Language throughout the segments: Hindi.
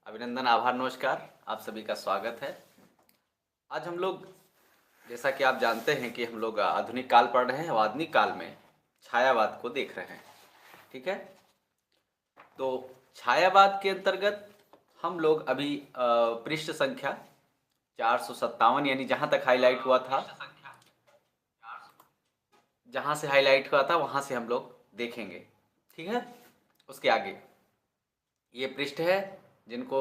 अभिनंदन, आभार, नमस्कार। आप सभी का स्वागत है। आज हम लोग, जैसा कि आप जानते हैं कि हम लोग आधुनिक काल पढ़ रहे हैं और आधुनिक काल में छायावाद को देख रहे हैं। ठीक है, तो छायावाद के अंतर्गत हम लोग अभी पृष्ठ संख्या 457 यानी जहाँ तक हाईलाइट हुआ था, जहाँ से हाईलाइट हुआ था वहाँ से हम लोग देखेंगे। ठीक है, उसके आगे ये पृष्ठ है जिनको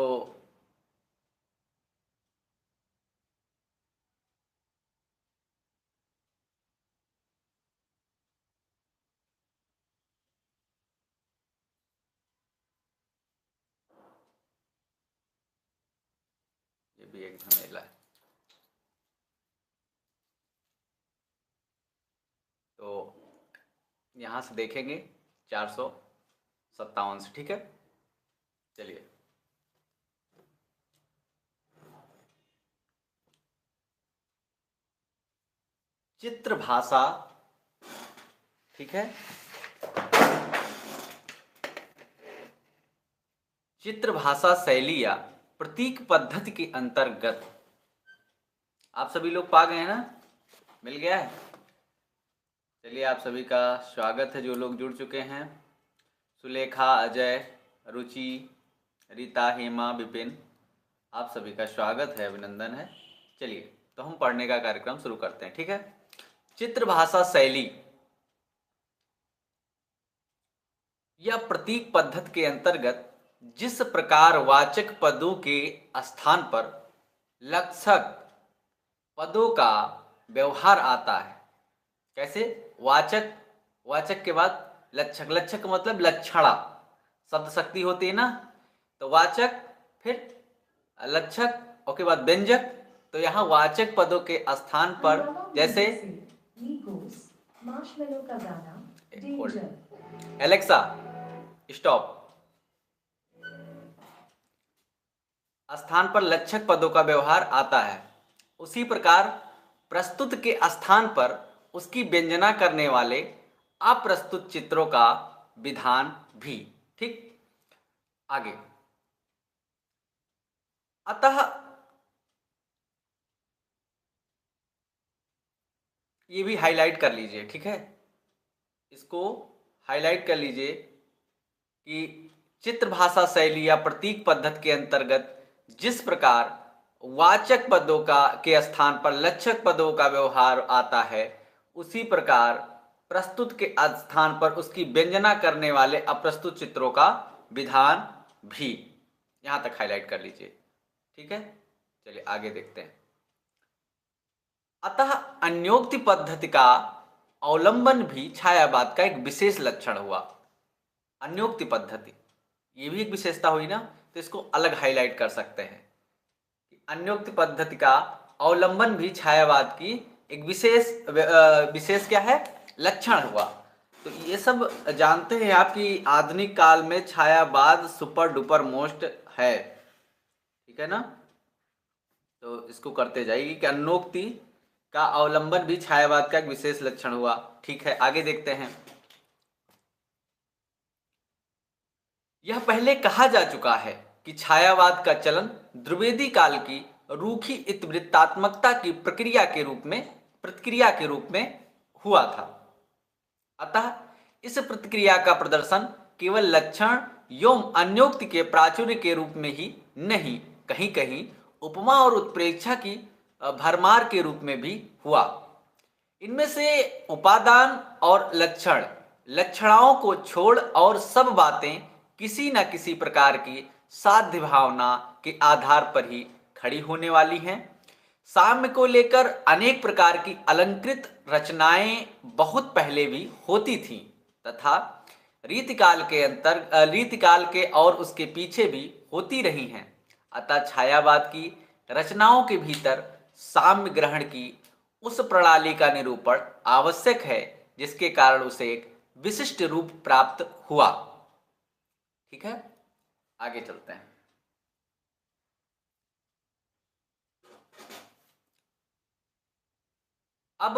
ये भी एक झमेला है। तो यहाँ से देखेंगे 457 से। ठीक है, चलिए। चित्र भाषा, ठीक है, चित्र भाषा शैली या प्रतीक पद्धति के अंतर्गत आप सभी लोग पा गए हैं ना, मिल गया है। चलिए, आप सभी का स्वागत है जो लोग जुड़ चुके हैं। सुलेखा, अजय, रुचि, रीता, हेमा, विपिन, आप सभी का स्वागत है, अभिनंदन है। चलिए, तो हम पढ़ने का कार्यक्रम शुरू करते हैं। ठीक है, चित्र भाषा शैली या प्रतीक पद्धति के अंतर्गत जिस प्रकार वाचक पदों के स्थान पर लक्षक पदों का व्यवहार आता है। कैसे? वाचक, वाचक के बाद लक्षक, लक्षक का मतलब लक्षणा, शब्द शक्ति होती है ना, तो वाचक फिर लक्षक और के बाद व्यंजक। तो यहाँ वाचक पदों के स्थान पर जैसे एलेक्सा स्टॉप, स्थान पर लक्षक पदों का व्यवहार आता है, उसी प्रकार प्रस्तुत के स्थान पर उसकी व्यंजना करने वाले अप्रस्तुत चित्रों का विधान भी। ठीक, आगे। अतः ये भी हाईलाइट कर लीजिए। ठीक है, इसको हाईलाइट कर लीजिए कि चित्र भाषा शैली या प्रतीक पद्धति के अंतर्गत जिस प्रकार वाचक पदों का के स्थान पर लक्षक पदों का व्यवहार आता है, उसी प्रकार प्रस्तुत के स्थान पर उसकी व्यंजना करने वाले अप्रस्तुत चित्रों का विधान भी। यहां तक हाईलाइट कर लीजिए। ठीक है, चलिए आगे देखते हैं। अतः अन्योक्ति पद्धति का अवलंबन भी छायावाद का एक विशेष लक्षण हुआ। अन्योक्ति पद्धति, ये भी एक विशेषता हुई ना, तो इसको अलग हाईलाइट कर सकते हैं। अन्योक्ति पद्धति का अवलंबन भी छायावाद की एक विशेष क्या है, लक्षण हुआ। तो ये सब जानते हैं आप कि आधुनिक काल में छायावाद सुपर डुपर मोस्ट है। ठीक है ना, तो इसको करते जाइए कि अन्योक्ति का अवलंबन भी छायावाद का एक विशेष लक्षण हुआ। ठीक है, आगे देखते हैं। यह पहले कहा जा चुका है कि छायावाद का चलन द्विवेदी काल की रूखी इतिवृत्तात्मकता की प्रतिक्रिया के रूप में हुआ था। अतः इस प्रतिक्रिया का प्रदर्शन केवल लक्षण एवं अन्योक्ति के प्राचुर्य के रूप में ही नहीं, कहीं कहीं उपमा और उत्प्रेक्षा की भरमार के रूप में भी हुआ। इनमें से उपादान और लक्षण, लक्षणाओं को छोड़ और सब बातें किसी न किसी प्रकार की साध्य भावना के आधार पर ही खड़ी होने वाली हैं। साम्य को लेकर अनेक प्रकार की अलंकृत रचनाएं बहुत पहले भी होती थीं तथा रीतिकाल के और उसके पीछे भी होती रही हैं। अतः छायावाद की रचनाओं के भीतर साम्य ग्रहण की उस प्रणाली का निरूपण आवश्यक है जिसके कारण उसे एक विशिष्ट रूप प्राप्त हुआ। ठीक है, आगे चलते हैं। अब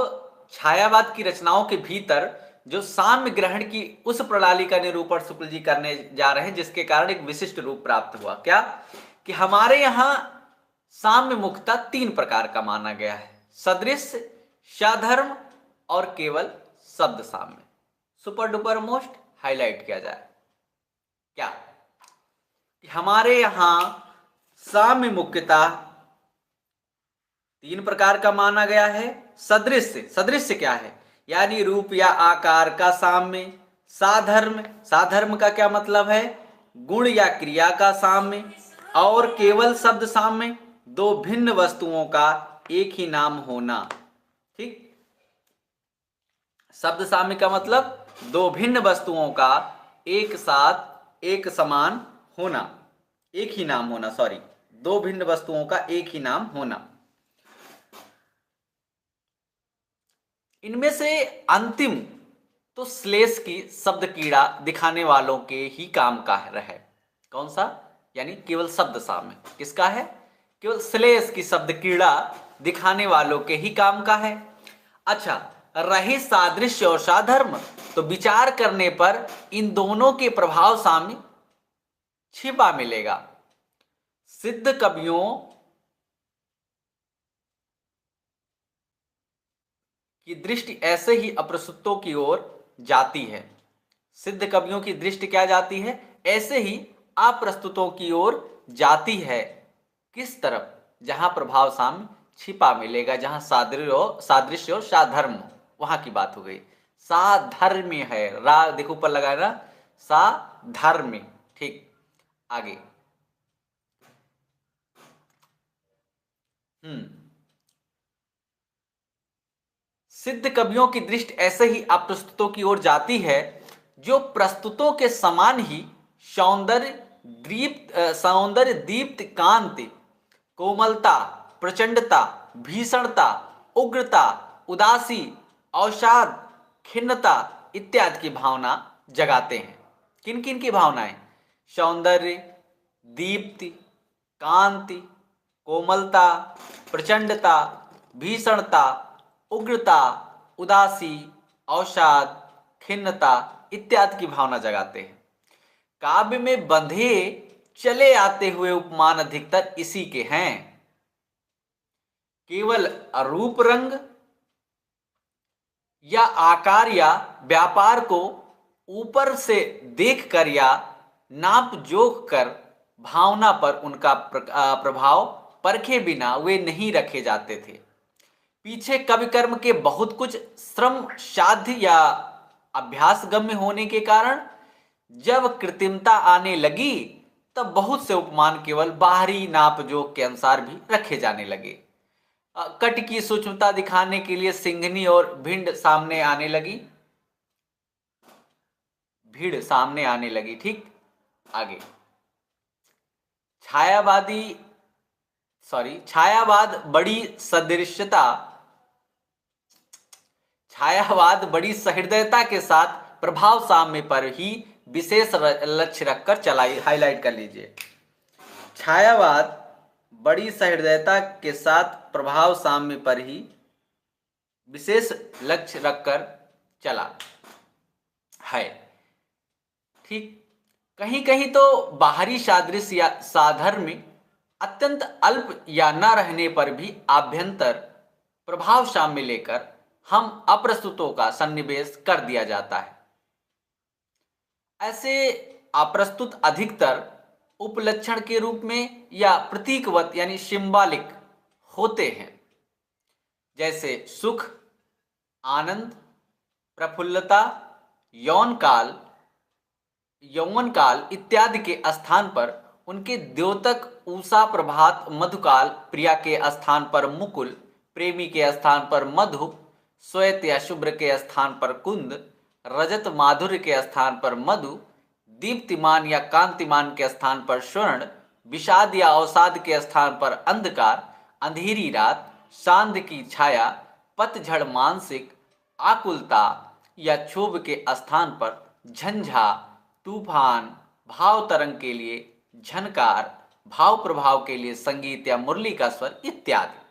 छायावाद की रचनाओं के भीतर जो साम्य ग्रहण की उस प्रणाली का निरूपण शुक्ल जी करने जा रहे हैं जिसके कारण एक विशिष्ट रूप प्राप्त हुआ। क्या? कि हमारे यहां साम्य मुख्यतः तीन प्रकार का माना गया है, सदृश, साधर्म और केवल शब्द साम्य। सुपर डुपर मोस्ट हाईलाइट किया जाए क्या कि हमारे यहां साम्य मुख्यतः तीन प्रकार का माना गया है। सदृश, सदृश क्या है, यानी रूप या आकार का साम्य। साधर्म, साधर्म का क्या मतलब है, गुण या क्रिया का साम्य। और केवल शब्द साम्य, दो भिन्न वस्तुओं का एक ही नाम होना। ठीक, शब्द साम्य का मतलब दो भिन्न वस्तुओं का एक साथ एक समान होना, एक ही नाम होना, सॉरी, दो भिन्न वस्तुओं का एक ही नाम होना। इनमें से अंतिम तो श्लेष की शब्द कीड़ा दिखाने वालों के ही काम का रहे। कौन सा, यानी केवल शब्द साम्य किसका है, केवल श्लेष की शब्द कीड़ा दिखाने वालों के ही काम का है। अच्छा, रहे सादृश्य और साधर्म, तो विचार करने पर इन दोनों के प्रभाव साम्य छिपा मिलेगा। सिद्ध कवियों की दृष्टि ऐसे ही अप्रस्तुतों की ओर जाती है। सिद्ध कवियों की दृष्टि क्या जाती है, ऐसे ही अप्रस्तुतों की ओर जाती है। किस तरफ, जहां प्रभाव साम्य छिपा मिलेगा, जहां सादृश्य और साधर्म, वहां की बात हो गई। साधर्म्य है, रा देखो ऊपर लगाया ना, साधर्म्य। ठीक, आगे। सिद्ध कवियों की दृष्टि ऐसे ही अप्रस्तुतों की ओर जाती है जो प्रस्तुतों के समान ही सौंदर्य दीप्त कांति, कोमलता, प्रचंडता, भीषणता, उग्रता, उदासी, अवसाद, खिन्नता इत्यादि की भावना जगाते हैं। किन किन की भावनाएं, सौंदर्य, दीप्ति, कांति, कोमलता, प्रचंडता, भीषणता, उग्रता, उदासी, अवसाद, खिन्नता इत्यादि की भावना जगाते हैं। काव्य में बंधे चले आते हुए उपमान अधिकतर इसी के हैं। केवल रूप रंग या आकार या व्यापार को ऊपर से देखकर या नाप जोख कर भावना पर उनका प्रभाव परखे बिना वे नहीं रखे जाते थे। पीछे कवि कर्म के बहुत कुछ श्रम साध्य या अभ्यास गम्य होने के कारण जब कृत्रिमता आने लगी तब बहुत से उपमान केवल बाहरी नाप जोख के अनुसार भी रखे जाने लगे। कट की सूक्ष्मता दिखाने के लिए सिंघनी और भिंड सामने आने लगी, भीड़ सामने आने लगी। ठीक, आगे। छायावाद बड़ी सदृश्यता, छायावाद बड़ी सहृदयता के साथ प्रभाव साम्य पर ही विशेष लक्ष्य रखकर चलाई। हाईलाइट कर लीजिए, छायावाद बड़ी सहृदयता के साथ प्रभाव साम्य पर ही विशेष लक्ष्य रखकर चला है। ठीक, कहीं कहीं तो बाहरी सादृश्य या साधर्म्य अत्यंत अल्प या न रहने पर भी आभ्यंतर प्रभाव साम्य लेकर हम अप्रस्तुतों का सन्निवेश कर दिया जाता है। ऐसे अप्रस्तुत अधिकतर उपलक्षण के रूप में या प्रतीकवत यानी सिंबॉलिक होते हैं, जैसे सुख, आनंद, प्रफुल्लता, यौवन काल इत्यादि के स्थान पर उनके द्योतक, उषा, प्रभात, मधुकाल, प्रिया के स्थान पर मुकुल, प्रेमी के स्थान पर मधु, श्वेत या शुभ्र के स्थान पर कुंद, रजत माधुर्य के स्थान पर मधु, दीप्तिमान या कांतिमान के स्थान पर स्वर्ण, विषाद या अवसाद के स्थान पर अंधकार, अंधेरी रात, सांध की छाया, पतझड़, मानसिक आकुलता या क्षोभ के स्थान पर झंझा, तूफान, भाव तरंग के लिए झनकार, भाव प्रभाव के लिए संगीत या मुरली का स्वर इत्यादि।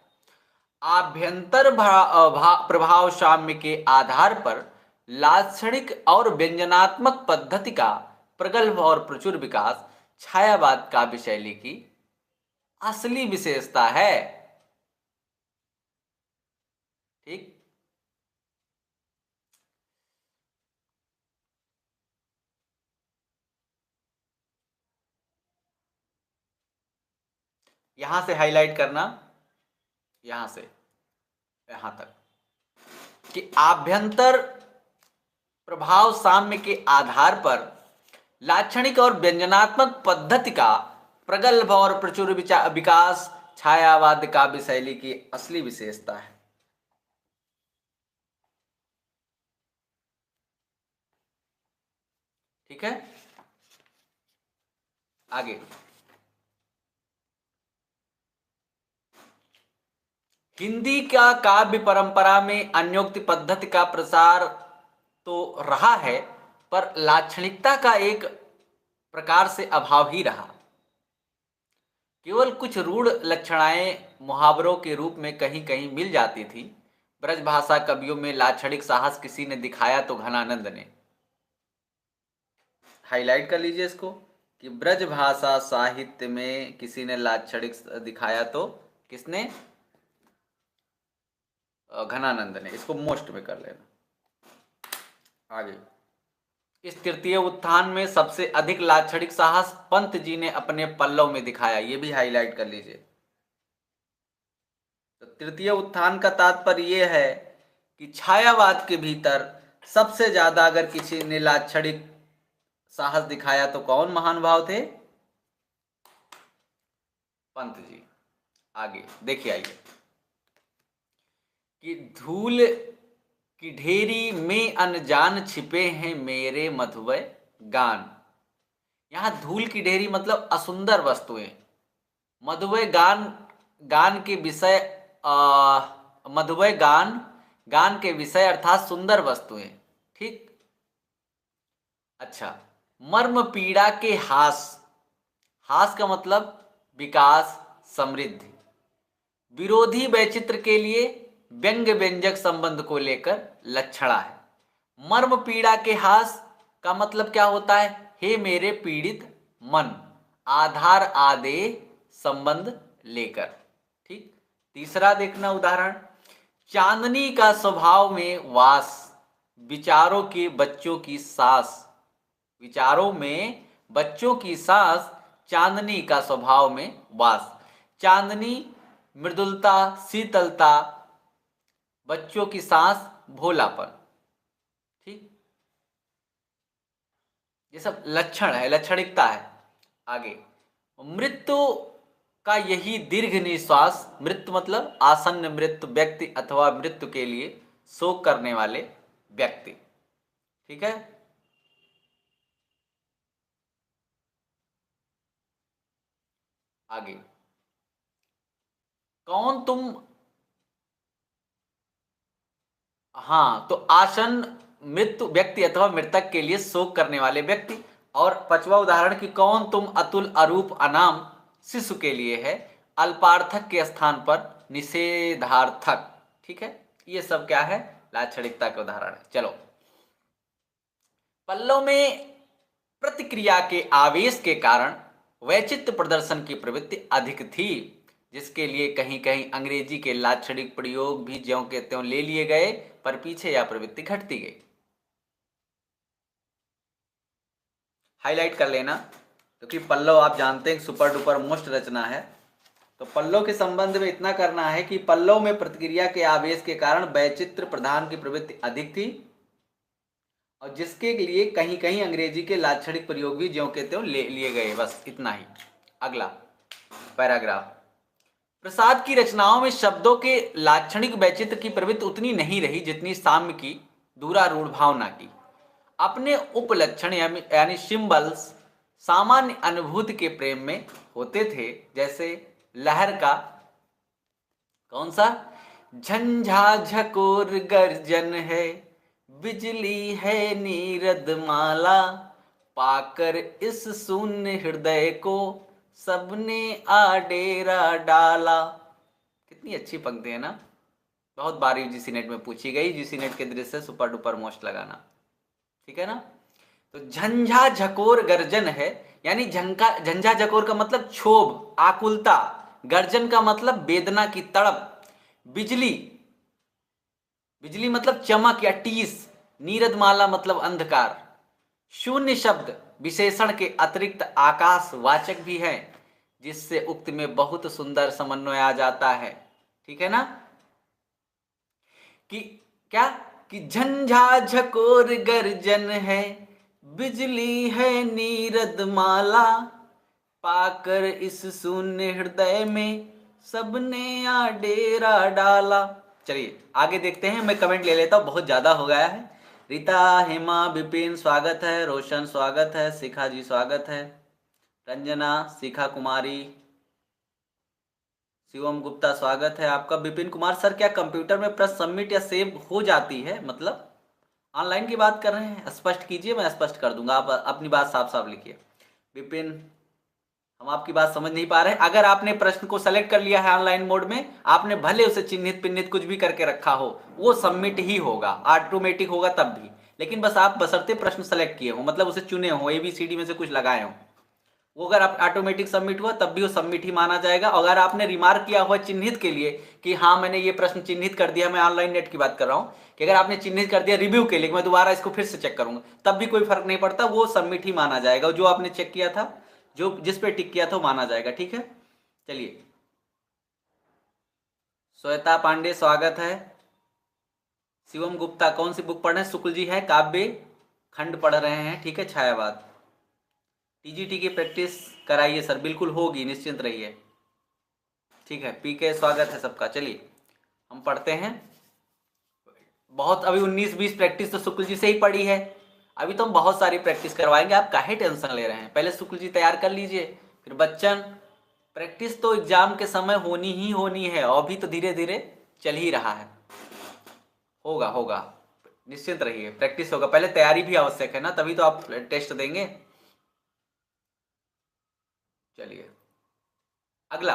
आभ्यंतर प्रभाव साम्य के आधार पर लाक्षणिक और व्यंजनात्मक पद्धति का प्रगल्भ और प्रचुर विकास छायावाद काव्य शैली की असली विशेषता है। ठीक, यहां से हाईलाइट करना, यहां से यहां तक, कि आभ्यंतर प्रभाव साम्य के आधार पर लाक्षणिक और व्यंजनात्मक पद्धति का प्रगल्भ और प्रचुर विकास छायावाद काव्य शैली की असली विशेषता है। ठीक है, आगे। हिंदी का काव्य परंपरा में अन्योक्ति पद्धति का प्रसार तो रहा है, पर लाक्षणिकता का एक प्रकार से अभाव ही रहा। केवल कुछ रूढ़ लक्षणाएं मुहावरों के रूप में कहीं कहीं मिल जाती थी। ब्रजभाषा कवियों में लाक्षणिक साहस किसी ने दिखाया तो घनानंद ने। हाईलाइट कर लीजिए इसको, कि ब्रजभाषा साहित्य में किसी ने लाक्षणिक दिखाया तो किसने? घनानंद ने। इसको मोस्ट में कर लेना। आगे, इस तृतीय उत्थान में सबसे अधिक लाक्षणिक साहस पंत जी ने अपने पल्लव में दिखाया। ये भी हाईलाइट कर लीजिए। तो तृतीय उत्थान का तात्पर्य यह है कि छायावाद के भीतर सबसे ज्यादा अगर किसी ने लाक्षणिक साहस दिखाया तो कौन महानुभाव थे? पंत जी। आगे देखिए, आइए, कि धूल की ढेरी में अनजान छिपे हैं मेरे मधुवय गान। यहां धूल की ढेरी मतलब असुंदर वस्तुएं, मधुवय गान, गान के विषय, मधुवय गान, गान के विषय अर्थात सुंदर वस्तुएं। ठीक, अच्छा, मर्म पीड़ा के हास, हास का मतलब विकास, समृद्धि, विरोधी वैचित्र के लिए व्यंग्य व्यंजक संबंध को लेकर लक्षणा है। मर्म पीड़ा के हास का मतलब क्या होता है? हे मेरे पीड़ित मन, आधार आदे संबंध लेकर। ठीक, तीसरा देखना उदाहरण, चांदनी का स्वभाव में वास, विचारों के बच्चों की सास, विचारों में बच्चों की सांस, चांदनी का स्वभाव में वास। चांदनी मृदुलता, शीतलता, बच्चों की सांस भोलापन। ठीक, ये सब लक्षण है, लक्षणिकता है। आगे, मृत्यु का यही दीर्घ निश्वास, मृत्यु मतलब आसन्न मृत्यु व्यक्ति अथवा मृत्यु के लिए शोक करने वाले व्यक्ति। ठीक है, आगे, कौन तुम, हाँ, तो आसन्न मृत्यु व्यक्ति अथवा मृतक के लिए शोक करने वाले व्यक्ति। और पांचवा उदाहरण, कि कौन तुम अतुल अरूप अनाम शिशु के लिए है, अल्पार्थक के स्थान पर निषेधार्थक। ठीक है, ये सब क्या है? लाक्षणिकता के उदाहरण है। चलो, पल्लव में प्रतिक्रिया के आवेश के कारण वैचित्र प्रदर्शन की प्रवृत्ति अधिक थी, जिसके लिए कहीं कहीं अंग्रेजी के लाक्षणिक प्रयोग भी ज्यों के त्यों ले लिए गए, पर पीछे यह प्रवृत्ति घटती गई। हाईलाइट कर लेना, क्योंकि तो पल्लव आप जानते हैं सुपर डुपर मोस्ट रचना है। तो पल्लव के संबंध में इतना करना है कि पल्लव में प्रतिक्रिया के आवेश के कारण वैचित्र प्रधान की प्रवृत्ति अधिक थी, और जिसके लिए कहीं कहीं अंग्रेजी के लाक्षणिक प्रयोग भी ज्यों के त्यों ले लिए गए। बस इतना ही। अगला पैराग्राफ, प्रसाद की रचनाओं में शब्दों के लाक्षणिक वैचित्र की प्रवृत्ति उतनी नहीं रही जितनी साम्य की दूरारूढ़ भावना की। अपने उपलक्षण यानी सिंबल्स सामान्य अनुभूति के प्रेम में होते थे, जैसे लहर का कौन सा, झंझा झकोर गर्जन है, बिजली है नीरद माला, पाकर इस शून्य हृदय को सबने आडेरा डाला। कितनी अच्छी पंक्ति है ना, बहुत बार यूजीसी नेट में पूछी गई। यूजीसी नेट के दृष्टि से सुपर डुपर मोस्ट लगाना। ठीक है ना। तो झंझा झकोर गर्जन है, यानी झंझा झकोर का मतलब क्षोभ, आकुलता, गर्जन का मतलब वेदना की तड़प, बिजली, बिजली मतलब चमक या टीस, नीरदमाला मतलब अंधकार। शून्य शब्द विशेषण के अतिरिक्त आकाशवाचक भी है, जिससे उक्त में बहुत सुंदर समन्वय आ जाता है। ठीक है ना? कि क्या, कि झंझा झकोर गर्जन है, बिजली है नीरद माला, पाकर इस शून्य हृदय में सबने आ डेरा डाला। चलिए आगे देखते हैं, मैं कमेंट ले लेता हूं, बहुत ज्यादा हो गया है। रीता, हेमा, विपिन स्वागत है, रोशन स्वागत है, शिखा जी स्वागत है, रंजना, शिखा कुमारी, शिवम गुप्ता स्वागत है आपका। विपिन कुमार सर, क्या कंप्यूटर में प्रश्न सबमिट या सेव हो जाती है? मतलब ऑनलाइन की बात कर रहे हैं? स्पष्ट कीजिए, मैं स्पष्ट कर दूंगा, आप अपनी बात साफ साफ लिखिए। विपिन, हम आपकी बात समझ नहीं पा रहे हैं। अगर आपने प्रश्न को सेलेक्ट कर लिया है ऑनलाइन मोड में, आपने भले उसे चिन्हित पिन्हित कुछ भी करके रखा हो, वो सबमिट ही होगा, ऑटोमेटिक होगा तब भी। लेकिन बस आप बशर्ते प्रश्न सेलेक्ट किए हो, मतलब उसे चुने हो, ABCD में से कुछ लगाए हो, वो अगर आप ऑटोमेटिक सबमिट हुआ तब भी वो सबमिट ही माना जाएगा। अगर आपने रिमार्क किया हुआ चिन्हित के लिए कि हाँ मैंने ये प्रश्न चिन्हित कर दिया, मैं ऑनलाइन नेट की बात कर रहा हूं, कि अगर आपने चिन्हित कर दिया रिव्यू के लिए, मैं दोबारा इसको फिर से चेक करूंगा, तब भी कोई फर्क नहीं पड़ता, वो सबमिट ही माना जाएगा। जो आपने चेक किया था, जो जिस पे टिक किया था, वो माना जाएगा। ठीक है, चलिए। श्वेता पांडे स्वागत है। शिवम गुप्ता, कौन सी बुक पढ़ रहे हैं? शुक्ल जी है, काव्य खंड पढ़ रहे हैं। ठीक है, छायावाद। TGT की प्रैक्टिस कराइए सर, बिल्कुल होगी, निश्चिंत रहिए। ठीक है, PK स्वागत है सबका। चलिए हम पढ़ते हैं। बहुत अभी 19-20 प्रैक्टिस तो शुक्ल जी से ही पड़ी है, अभी तो हम बहुत सारी प्रैक्टिस करवाएंगे। आप काहे टेंशन ले रहे हैं? पहले शुक्ल जी तैयार कर लीजिए, फिर बच्चन। प्रैक्टिस तो एग्जाम के समय होनी ही होनी है, और अभी तो धीरे धीरे चल ही रहा है। होगा होगा, निश्चिंत रहिए, प्रैक्टिस होगा। पहले तैयारी भी आवश्यक है ना, तभी तो आप टेस्ट देंगे। चलिए अगला।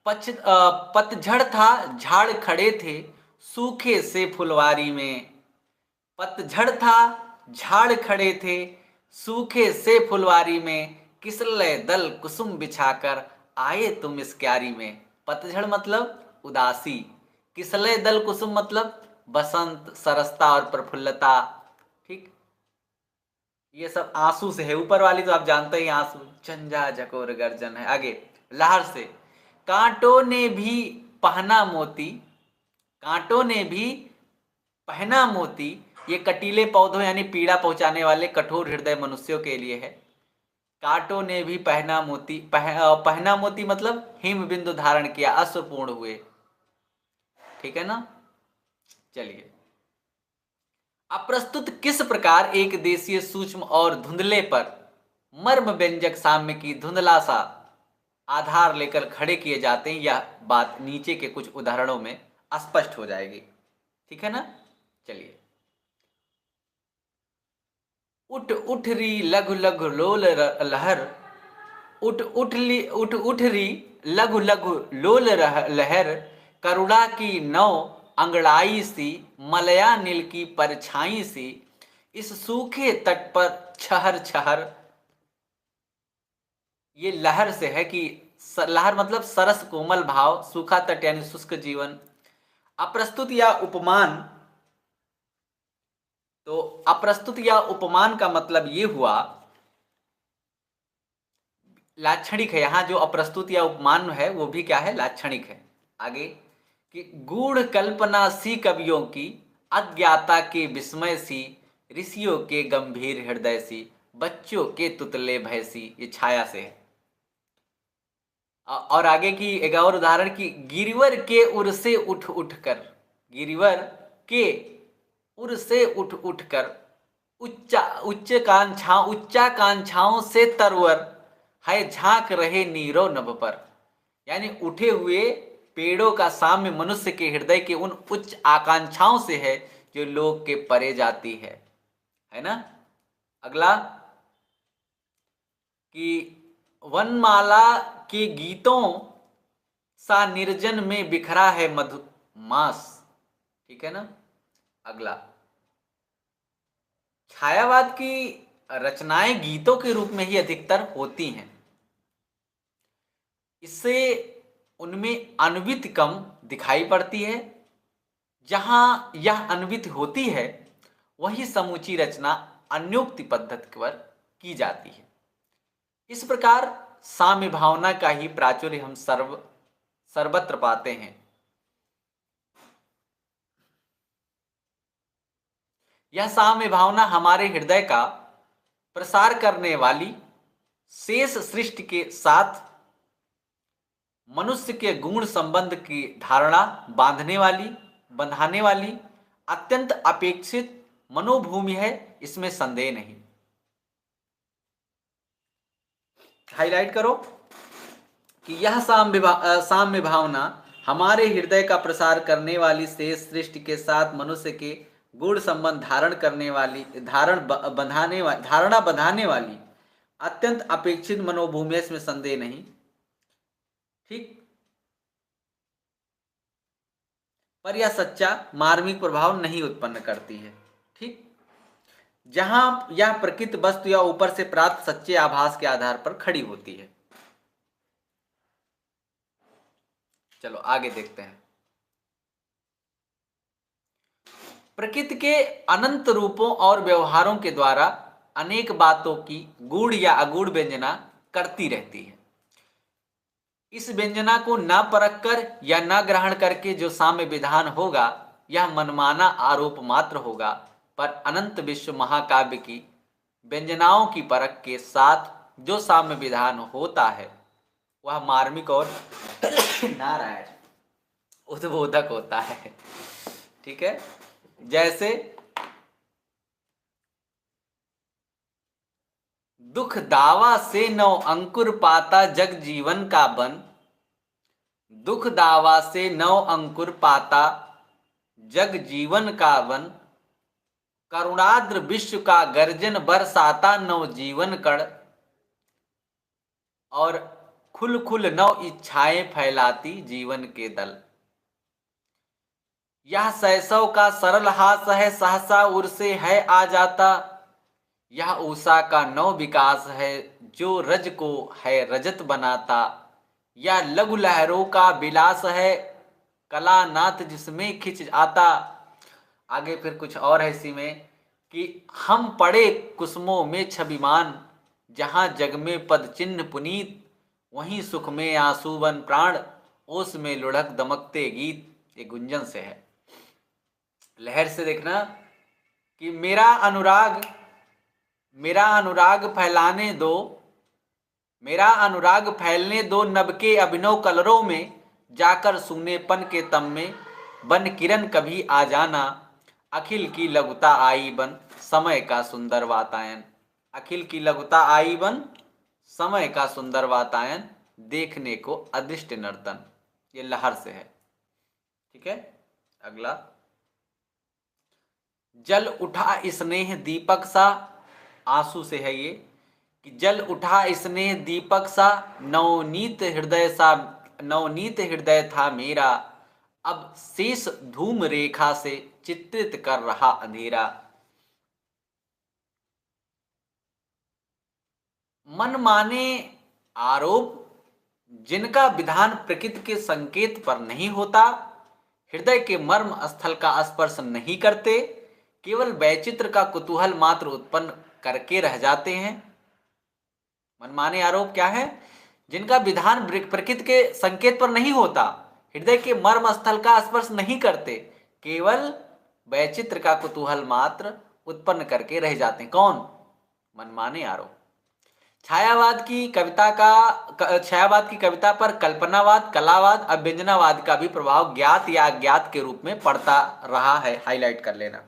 पतझड़ था, झाड़ खड़े थे सूखे से फुलवारी में। पतझड़ था, झाड़ खड़े थे सूखे से फुलवारी में, किसलय दल कुसुम बिछाकर आए तुम इस क्यारी में। पतझड़ मतलब उदासी, किसलय दल कुसुम मतलब बसंत, सरसता और प्रफुल्लता। ठीक, ये सब आंसू से है, ऊपर वाली तो आप जानते ही, आंसू। झंझा झकोर गर्जन है। आगे लहर से, कांटों ने भी पहना मोती, कांटों ने भी पहना मोती, ये कटीले पौधों यानी पीड़ा पहुंचाने वाले कठोर हृदय मनुष्यों के लिए है। कांटों ने भी पहना मोती, पहना मोती मतलब हिम बिंदु धारण किया, अश्रुपूर्ण हुए। ठीक है ना? चलिए, अप्रस्तुत किस प्रकार एक देशीय सूक्ष्म और धुंधले पर मर्म व्यंजक साम्य की धुंधला सा आधार लेकर खड़े किए जाते हैं, यह बात नीचे के कुछ उदाहरणों में स्पष्ट हो जाएगी। ठीक है ना? चलिए, उठ उठ री लघु लघु लोल लहर, उठ री लघु लघु लोल लहर, करुणा की नौ अंगड़ाई सी, मलया नील की परछाई सी, इस सूखे तट पर छहर छहर। ये लहर से है कि लहर मतलब सरस कोमल भाव, सूखा तट यानी शुष्क जीवन। अप्रस्तुत या उपमान, तो अप्रस्तुत या उपमान का मतलब ये हुआ, लाक्षणिक है। यहां जो अप्रस्तुत या उपमान है वो भी क्या है? लाक्षणिक है। आगे कि गूढ़ कल्पना सी कवियों की, अज्ञाता के विस्मय सी, ऋषियों के गंभीर हृदय सी, बच्चों के तुतले भय सी। ये छाया से है। और आगे की एक और उदाहरण की, गिरिवर के उर से उठ उठ कर, गिरिवर के उर से उठ उठ कर, उच्चा कांछाओं से तरवर है झांक रहे नीरो नभ पर। यानी उठे हुए पेड़ों का साम्य मनुष्य के हृदय के उन उच्च आकांक्षाओं से है जो लोग के परे जाती है ना? अगला कि वनमाला के गीतों सा निर्जन में बिखरा है मधुमास। ठीक है ना? अगला, छायावाद की रचनाएं गीतों के रूप में ही अधिकतर होती हैं। इससे उनमें अन्वित कम दिखाई पड़ती है। जहां यह अन्वित होती है वही समूची रचना अन्योक्ति पद्धति पर की जाती है। इस प्रकार साम्य भावना का ही प्राचुर्य हम सर्वत्र पाते हैं। यह साम्य भावना हमारे हृदय का प्रसार करने वाली, शेष सृष्टि के साथ मनुष्य के गुण संबंध की धारणा बंधाने वाली अत्यंत अपेक्षित मनोभूमि है, इसमें संदेह नहीं। हाईलाइट करो कि यह साम्य भावना हमारे हृदय का प्रसार करने वाली, शेष सृष्टि के साथ मनुष्य के गुण संबंध धारणा बंधाने वाली अत्यंत अपेक्षित मनोभूमि, इसमें संदेह नहीं। ठीक, पर यह सच्चा मार्मिक प्रभाव नहीं उत्पन्न करती है। ठीक, जहां यह प्रकृत वस्तु या ऊपर से प्राप्त सच्चे आभास के आधार पर खड़ी होती है। चलो आगे देखते हैं। प्रकृति के अनंत रूपों और व्यवहारों के द्वारा अनेक बातों की गूढ़ या अगूढ़ व्यंजना करती रहती है। इस व्यंजना को न परखकर या न ग्रहण करके जो साम्य विधान होगा यह मनमाना आरोप मात्र होगा, पर अनंत विश्व महाकाव्य की व्यंजनाओं की परख के साथ जो साम्य विधान होता है वह मार्मिक और नारायण उद्बोधक होता है। ठीक है, जैसे दुख दावा से नौ अंकुर पाता जग जीवन का वन, दुख दावा से नौ अंकुर पाता जग जीवन का वन, करुणाद्र विश्व का गर्जन बरसाता नव जीवन कण, और खुल खुल नव इच्छाएं फैलाती जीवन के दल। यह शैशव का सरल हास है सहसा उर से है आ जाता, यह उषा का नव विकास है जो रज को है रजत बनाता, यह लघु लहरों का विलास है कलानाथ जिसमें खिंच आता। आगे फिर कुछ और है इसी में कि हम पड़े कुसुमों में छविमान, जहां जग में पद चिन्ह पुनीत, वहीं सुख में आंसू बन प्राण, ओस में लुढ़क दमकते गीत। ये गुंजन से है। लहर से देखना कि मेरा अनुराग फैलाने दो, मेरा अनुराग फैलने दो नभ के अभिनव कलरों में, जाकर सूनेपन के तम में बन किरण कभी आ जाना, अखिल की लघुता आई बन समय का सुंदर वातायन, अखिल की लघुता आई बन समय का सुंदर वातायन, देखने को अदृष्ट नर्तन। ये लहर से है। ठीक है, अगला जल उठा स्नेह दीपक सा, आंसू से है ये कि जल उठा स्नेह दीपक सा, नवनीत हृदय था मेरा, अब शेष धूम रेखा से चित्रित कर रहा अंधेरा। मन माने आरोप जिनका विधान प्रकृति के संकेत पर नहीं होता, हृदय के मर्म स्थल का स्पर्श नहीं करते, केवल वैचित्र का कुतूहल मात्र उत्पन्न करके रह जाते हैं। मनमाने आरोप क्या है? जिनका विधान प्रकृति के संकेत पर नहीं होता, हृदय के मर्म स्थल का स्पर्श नहीं करते, केवल वैचित्र का कुतूहल मात्र उत्पन्न करके रह जाते हैं। कौन? मनमाने आरोप। छायावाद की कविता पर कल्पनावाद, कलावाद, अभ्यंजनावाद का भी प्रभाव ज्ञात या अज्ञात के रूप में पड़ता रहा है। हाईलाइट कर लेना।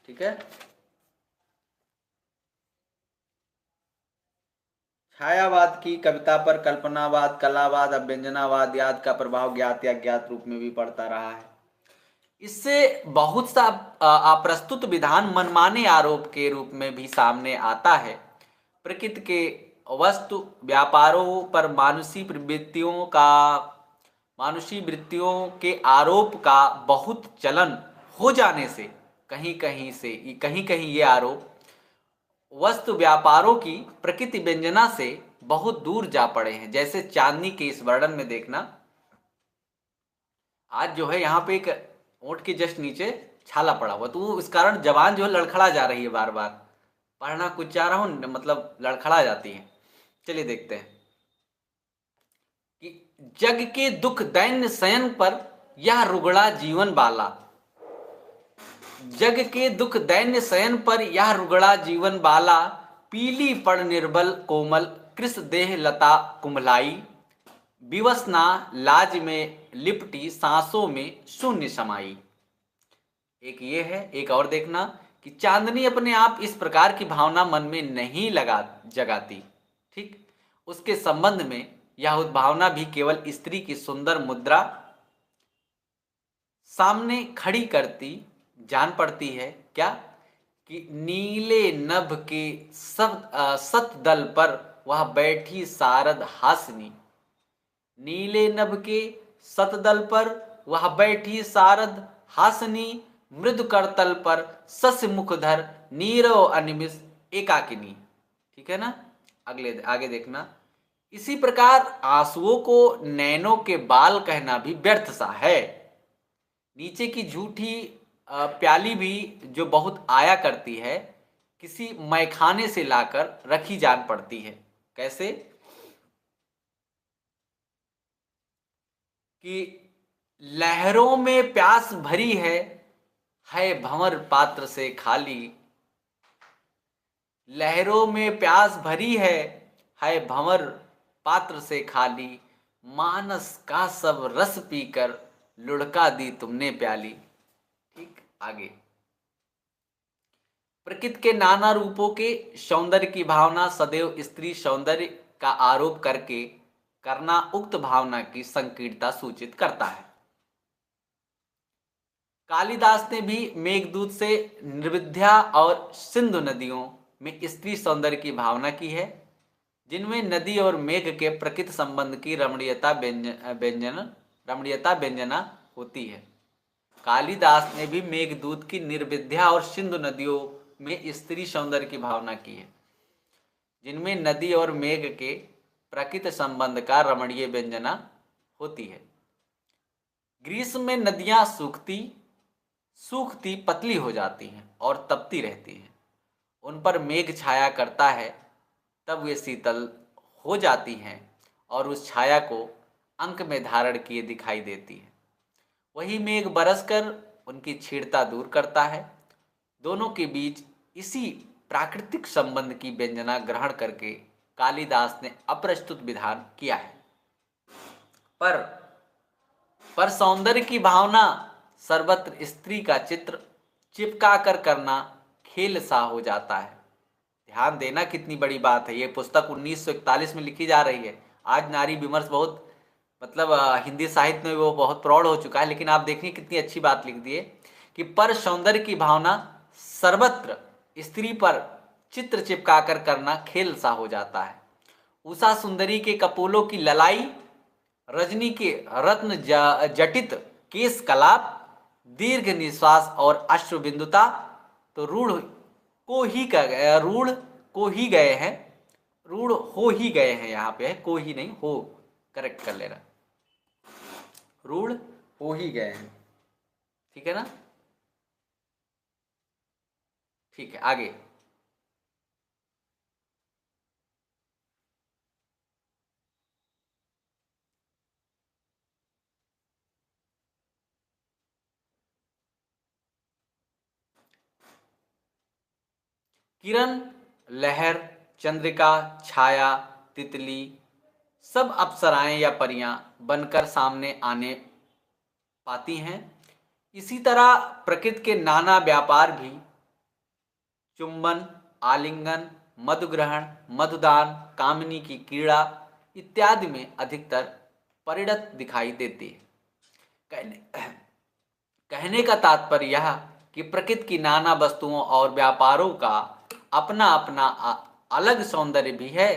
ठीक है, छायावाद की कविता पर कल्पनावाद, कलावाद, अभ्यंजनावाद आदि का प्रभाव ज्ञात या अज्ञात रूप में भी पड़ता रहा है। इससे बहुत सा अप्रस्तुत विधान मनमाने आरोप के रूप में भी सामने आता है। प्रकृति के वस्तु व्यापारों पर मानुषी वृत्तियों के आरोप का बहुत चलन हो जाने से कहीं कहीं ये आरोप वस्तु व्यापारों की प्रकृति व्यंजना से बहुत दूर जा पड़े हैं। जैसे चांदनी के इस वर्णन में देखना, आज जो है यहाँ पे एक ओंठ के जस्ट नीचे छाला पड़ा हुआ, तो इस कारण जबान जो है लड़खड़ा जा रही है, बार बार पढ़ना कुछ चाह रहा हूँ मतलब लड़खड़ा जाती है। चलिए देखते हैं कि जग के दुख दैन्य शयन पर यह रुगड़ा जीवन बाला, जग के दुख दैन्य शयन पर यह रुगड़ा जीवन बाला, पीली पड़ निर्बल कोमल कृष देह लता कुम्हलाई, विवसना लाज में लिपटी सांसों में शून्य समाई। एक ये है, एक और देखना कि चांदनी अपने आप इस प्रकार की भावना मन में नहीं लगा जगाती। ठीक, उसके संबंध में यह उद्भावना भी केवल स्त्री की सुंदर मुद्रा सामने खड़ी करती जान पड़ती है। क्या कि नीले नभ के सतदल पर वह बैठी सारद हासनी, नीले नभ के सतदल पर वह बैठी सारद हासनी, मृदु करतल पर सस मुखधर नीरव अनिमिष एकाकिनी। ठीक है ना, अगले आगे देखना, इसी प्रकार आंसुओं को नैनों के बाल कहना भी व्यर्थ सा है। नीचे की झूठी प्याली भी जो बहुत आया करती है, किसी मैखाने से लाकर रखी जान पड़ती है। कैसे कि लहरों में प्यास भरी है भंवर पात्र से खाली, लहरों में प्यास भरी है भंवर पात्र से खाली, मानस का सब रस पीकर लुढ़का दी तुमने प्याली। ठीक, आगे, प्रकृति के नाना रूपों के सौंदर्य की भावना सदैव स्त्री सौंदर्य का आरोप करके करना उक्त भावना की संकीर्णता सूचित करता है। कालिदास ने भी मेघदूत से निर्विद्या और सिंधु नदियों में स्त्री सौंदर्य की भावना की है, जिनमें नदी और मेघ के प्रकृति संबंध की रमणीयता व्यंजना होती है। कालिदास ने भी मेघदूत की निर्विद्या और सिंधु नदियों में स्त्री सौंदर्य की भावना की है, जिनमें नदी और मेघ के प्रकृति संबंध का रमणीय व्यंजना होती है। ग्रीष्म में नदियां सूखती पतली हो जाती हैं और तपती रहती हैं, उन पर मेघ छाया करता है, तब वे शीतल हो जाती हैं और उस छाया को अंक में धारण किए दिखाई देती है। वही मेघ बरसकर उनकी छीड़ता दूर करता है। दोनों के बीच इसी प्राकृतिक संबंध की व्यंजना ग्रहण करके कालिदास ने अप्रस्तुत विधान किया है। पर सौंदर्य की भावना सर्वत्र स्त्री का चित्र चिपका कर करना खेल सा हो जाता है। ध्यान देना कितनी बड़ी बात है, ये पुस्तक 1941 में लिखी जा रही है। आज नारी विमर्श बहुत मतलब हिंदी साहित्य में वो बहुत प्रौढ़ हो चुका है, लेकिन आप देखिए कितनी अच्छी बात लिख दी है कि पर सौंदर्य की भावना सर्वत्र स्त्री पर चित्र चिपका कर करना खेल सा हो जाता है। उषा सुंदरी के कपोलों की ललाई, रजनी के रत्न जटित केस कलाप, दीर्घ निश्वास और अश्रुबिंदुता तो रूढ़ को ही गए हैं, रूढ़ हो ही गए हैं। यहाँ पे है को ही नहीं, हो करेक्ट कर लेना, रूढ़ हो ही गए हैं। ठीक है ना, ठीक है, आगे, किरण, लहर, चंद्रिका, छाया, तितली सब अप्सराएं या परियां बनकर सामने आने पाती हैं। इसी तरह प्रकृति के नाना व्यापार भी चुंबन, आलिंगन, मधुग्रहण, मधुदान, कामिनी की क्रीड़ा इत्यादि में अधिकतर परिणत दिखाई देती है। कहने का तात्पर्य यह कि प्रकृति की नाना वस्तुओं और व्यापारों का अपना अपना अलग सौंदर्य भी है,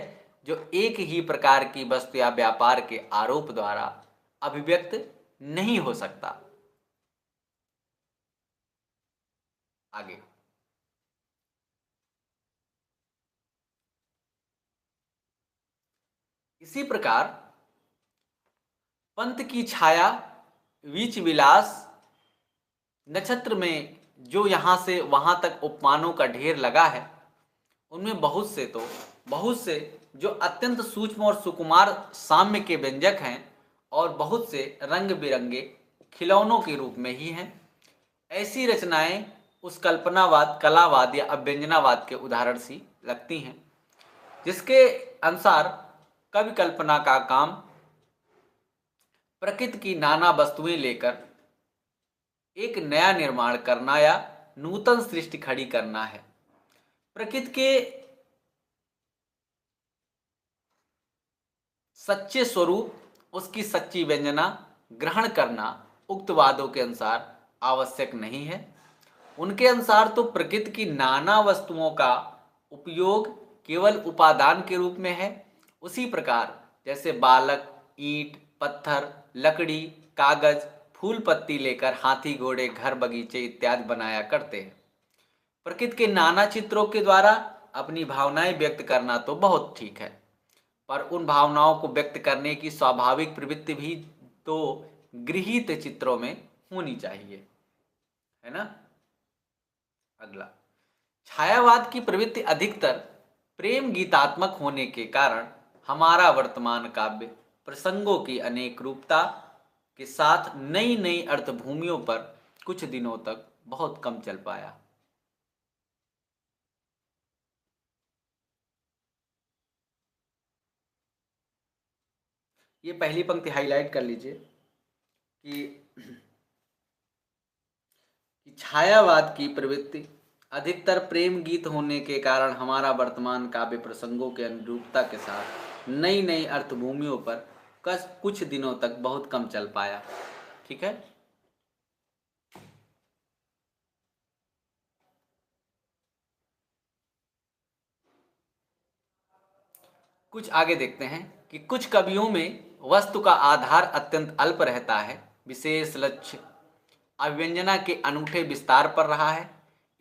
जो एक ही प्रकार की वस्तु या व्यापार के आरोप द्वारा अभिव्यक्त नहीं हो सकता। आगे, इसी प्रकार पंत की छाया, वीच विलास, नक्षत्र में जो यहाँ से वहाँ तक उपमानों का ढेर लगा है, उनमें बहुत से जो अत्यंत सूक्ष्म और सुकुमार साम्य के व्यंजक हैं और बहुत से रंग बिरंगे खिलौनों के रूप में ही हैं। ऐसी रचनाएं उस कल्पनावाद, कलावाद या अभ्यंजनावाद के उदाहरण सी लगती हैं, जिसके अनुसार कवि कल्पना का काम प्रकृति की नाना वस्तुएं लेकर एक नया निर्माण करना या नूतन सृष्टि खड़ी करना है। प्रकृति के सच्चे स्वरूप, उसकी सच्ची व्यंजना ग्रहण करना उक्त वादों के अनुसार आवश्यक नहीं है। उनके अनुसार तो प्रकृति की नाना वस्तुओं का उपयोग केवल उपादान के रूप में है। उसी प्रकार जैसे बालक ईंट, पत्थर, लकड़ी, कागज, फूल पत्ती लेकर हाथी, घोड़े, घर, बगीचे इत्यादि बनाया करते हैं। प्रकृति के नाना चित्रों के द्वारा अपनी भावनाएं व्यक्त करना तो बहुत ठीक है, पर उन भावनाओं को व्यक्त करने की स्वाभाविक प्रवृत्ति भी तो गृहीत चित्रों में होनी चाहिए, है ना। अगला, छायावाद की प्रवृत्ति अधिकतर प्रेम गीतात्मक होने के कारण हमारा वर्तमान काव्य प्रसंगों की अनेक रूपता के साथ नई नई अर्थभूमियों पर कुछ दिनों तक बहुत कम चल पाया। ये पहली पंक्ति हाईलाइट कर लीजिए कि छायावाद की प्रवृत्ति अधिकतर प्रेम गीत होने के कारण हमारा वर्तमान काव्य प्रसंगों के अनुरूपता के साथ नई नई अर्थभूमियों पर कुछ दिनों तक बहुत कम चल पाया। ठीक है, कुछ आगे देखते हैं कि कुछ कवियों में वस्तु का आधार अत्यंत अल्प रहता है, विशेष लक्ष्य अव्यंजना के अनूठे विस्तार पर रहा है।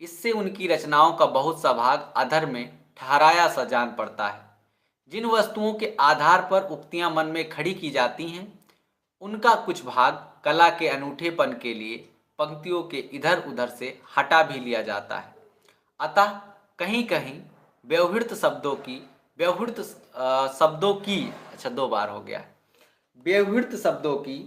इससे उनकी रचनाओं का बहुत सा भाग अधर में ठहराया सा जान पड़ता है। जिन वस्तुओं के आधार पर उक्तियां मन में खड़ी की जाती हैं, उनका कुछ भाग कला के अनूठेपन के लिए पंक्तियों के इधर उधर से हटा भी लिया जाता है। अतः कहीं कहीं व्यवहृत शब्दों की अच्छा 2 बार हो गया है, व्यवहृत शब्दों की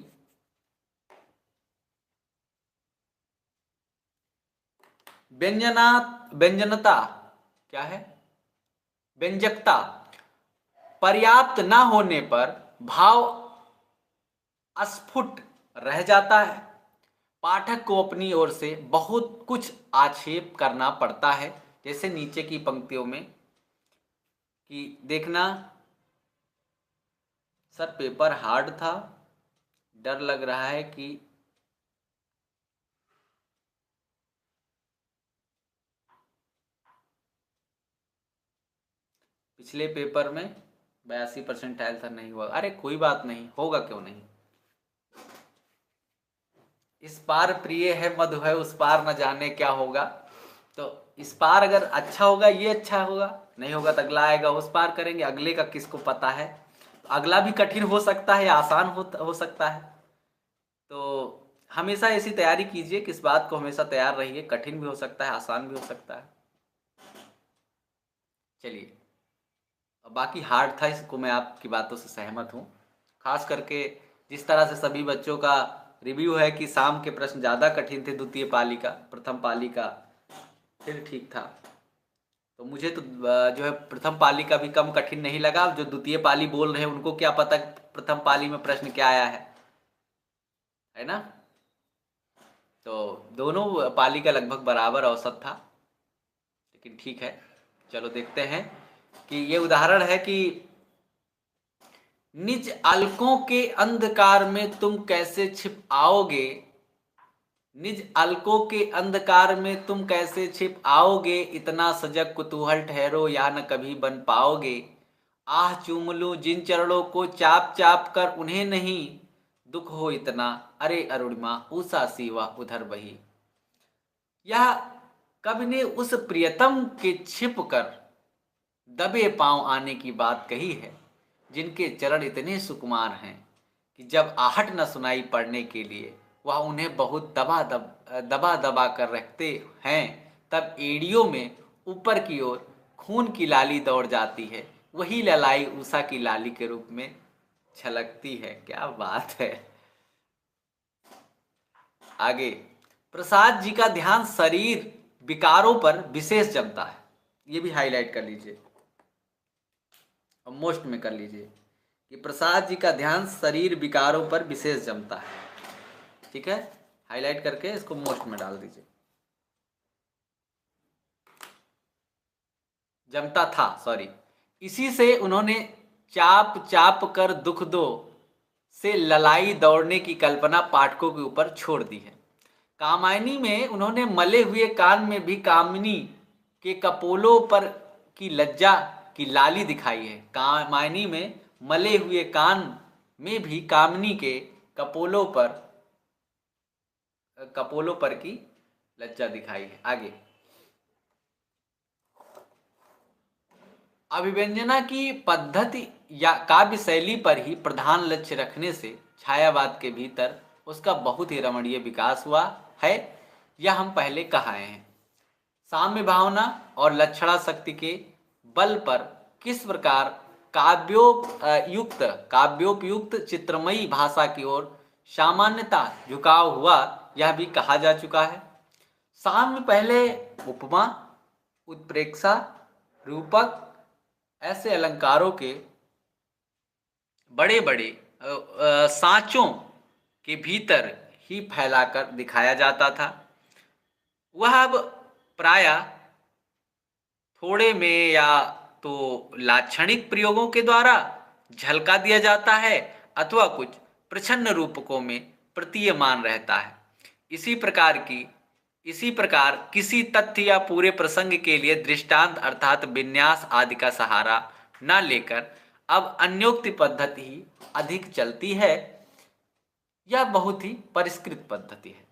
व्यंजनता क्या है, व्यंजकता पर्याप्त न होने पर भाव अस्फुट रह जाता है। पाठक को अपनी ओर से बहुत कुछ आक्षेप करना पड़ता है। जैसे नीचे की पंक्तियों में कि देखना सर पेपर हार्ड था, डर लग रहा है कि पिछले पेपर में 82% आया था, नहीं हुआ। अरे कोई बात नहीं, होगा क्यों नहीं। इस पार प्रिय है मधु है, उस पार न जाने क्या होगा। तो इस पार अगर अच्छा होगा, ये अच्छा होगा, नहीं होगा तो अगला आएगा, उस पार करेंगे। अगले का किसको पता है, तो अगला भी कठिन हो सकता है या आसान हो सकता है। तो हमेशा ऐसी तैयारी कीजिए कि इस बात को हमेशा तैयार रहिए, कठिन भी हो सकता है, आसान भी हो सकता है। चलिए, बाकी हार्ड था, इसको मैं आपकी बातों से सहमत हूँ। खास करके जिस तरह से सभी बच्चों का रिव्यू है कि शाम के प्रश्न ज़्यादा कठिन थे द्वितीय पाली का, प्रथम पाली का फिर ठीक था। तो मुझे तो जो है प्रथम पाली का भी कम कठिन नहीं लगा। जो द्वितीय पाली बोल रहे हैं उनको क्या पता प्रथम पाली में प्रश्न क्या आया है ना। तो दोनों पाली का लगभग बराबर औसत था, लेकिन ठीक है। चलो देखते हैं कि ये उदाहरण है कि निज अलकों के अंधकार में तुम कैसे छिप आओगे, निज अलकों के अंधकार में तुम कैसे छिप आओगे, इतना सजग कुतूहल ठहरो या न कभी बन पाओगे। आह चूम लूं जिन चरणों को चाप चाप कर, उन्हें नहीं दुख हो इतना, अरे अरुणिमा उषा सीवा उधर बही। यह कवि ने उस प्रियतम के छिप कर दबे पांव आने की बात कही है। जिनके चरण इतने सुकुमार हैं कि जब आहट न सुनाई पड़ने के लिए वह उन्हें बहुत दबा दबा कर रखते हैं, तब एड़ियों में ऊपर की ओर खून की लाली दौड़ जाती है। वही ललाई उषा की लाली के रूप में छलकती है। क्या बात है। आगे, प्रसाद जी का ध्यान शरीर विकारों पर विशेष जमता है। ये भी हाईलाइट कर लीजिए और मोस्ट में कर लीजिए कि प्रसाद जी का ध्यान शरीर विकारों पर विशेष जमता है। ठीक है, हाईलाइट करके इसको मोस्ट में डाल दीजिए। जमता था, सॉरी। इसी से उन्होंने चाप चाप कर दुख दो से ललाई दौड़ने की कल्पना पाठकों के ऊपर छोड़ दी है। कामायनी में उन्होंने मले हुए कान में भी कामिनी के कपोलों पर की लज्जा की लाली दिखाई है। कामायनी में मले हुए कान में भी कामिनी के कपोलों पर की लज्जा दिखाई है। आगे, अभिव्यंजना की पद्धति या काव्य शैली पर ही प्रधान लक्ष्य रखने से छायावाद के भीतर उसका बहुत ही रमणीय विकास हुआ है। यह हम पहले कहा हैं। साम्य भावना और लक्षणा शक्ति के बल पर किस प्रकार काव्योपयुक्त चित्रमयी भाषा की ओर सामान्यता झुकाव हुआ, यह भी कहा जा चुका है। साम्य पहले उपमा, उत्प्रेक्षा, रूपक ऐसे अलंकारों के बड़े बड़े सांचों के भीतर ही फैलाकर दिखाया जाता था। वह अब प्रायः थोड़े में या तो लाक्षणिक प्रयोगों के द्वारा झलका दिया जाता है अथवा कुछ प्रच्छन्न रूपकों में प्रतीयमान रहता है। इसी प्रकार किसी तथ्य या पूरे प्रसंग के लिए दृष्टांत अर्थात विन्यास आदि का सहारा न लेकर अब अन्योक्ति पद्धति ही अधिक चलती है। यह बहुत ही परिष्कृत पद्धति है।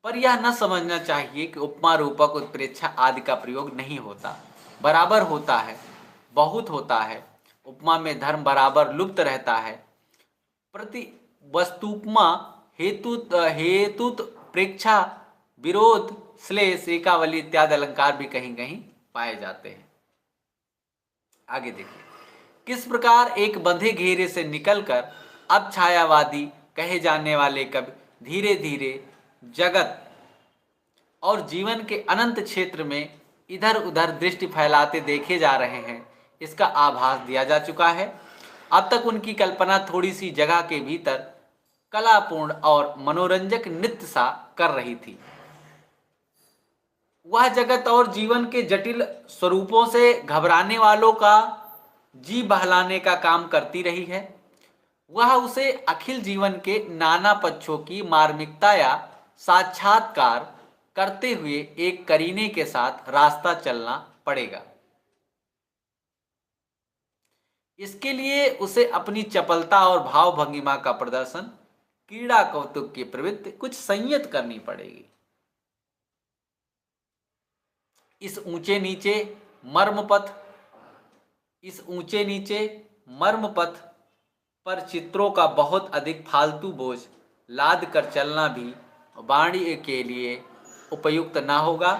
पर यह न समझना चाहिए कि उपमा, रूपक, उत्प्रेक्षा आदि का प्रयोग नहीं होता। बराबर होता है, बहुत होता है। उपमा में धर्म बराबर लुप्त रहता है। प्रति वस्तुपमा, हेतुत प्रेक्षा, विरोध, श्लेष, एकावली इत्यादि अलंकार भी कहीं कहीं पाए जाते हैं। आगे देखिए, किस प्रकार एक बंधे घेरे से निकलकर अब छायावादी कहे जाने वाले कवि धीरे धीरे जगत और जीवन के अनंत क्षेत्र में इधर उधर दृष्टि फैलाते देखे जा रहे हैं, इसका आभास दिया जा चुका है। अब तक उनकी कल्पना थोड़ी सी जगह के भीतर कलापूर्ण और मनोरंजक नृत्य सा कर रही थी। वह जगत और जीवन के जटिल स्वरूपों से घबराने वालों का जी बहलाने का काम करती रही है। वह उसे अखिल जीवन के नाना पक्षों की मार्मिकता या साक्षात्कार करते हुए एक करीने के साथ रास्ता चलना पड़ेगा। इसके लिए उसे अपनी चपलता और भाव भंगिमा का प्रदर्शन, क्रीड़ा कौतुक की प्रवृत्ति कुछ संयत करनी पड़ेगी। इस ऊंचे नीचे मर्मपथ पर चित्रों का बहुत अधिक फालतू बोझ लाद कर चलना भी वाणी के लिए उपयुक्त न होगा।